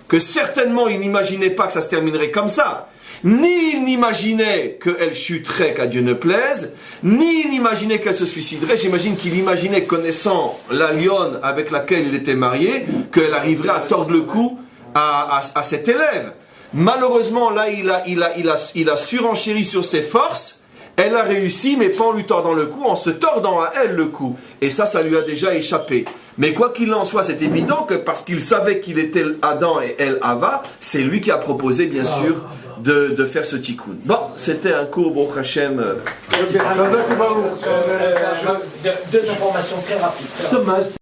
que certainement, il n'imaginait pas que ça se terminerait comme ça. Ni il n'imaginait qu'elle chuterait, qu'à Dieu ne plaise, ni il n'imaginait qu'elle se suiciderait. J'imagine qu'il imaginait, connaissant la lionne avec laquelle il était marié, qu'elle arriverait à tordre le cou à cet élève. Malheureusement, là, il a surenchéri sur ses forces. Elle a réussi, mais pas en lui tordant le cou, en se tordant à elle le cou. Et ça lui a déjà échappé. Mais quoi qu'il en soit, c'est évident que parce qu'il savait qu'il était Adam et elle Hava, c'est lui qui a proposé, bien sûr, de faire ce tikkun. Bon, c'était un cours, Baruch Hashem. Deux informations très rapides.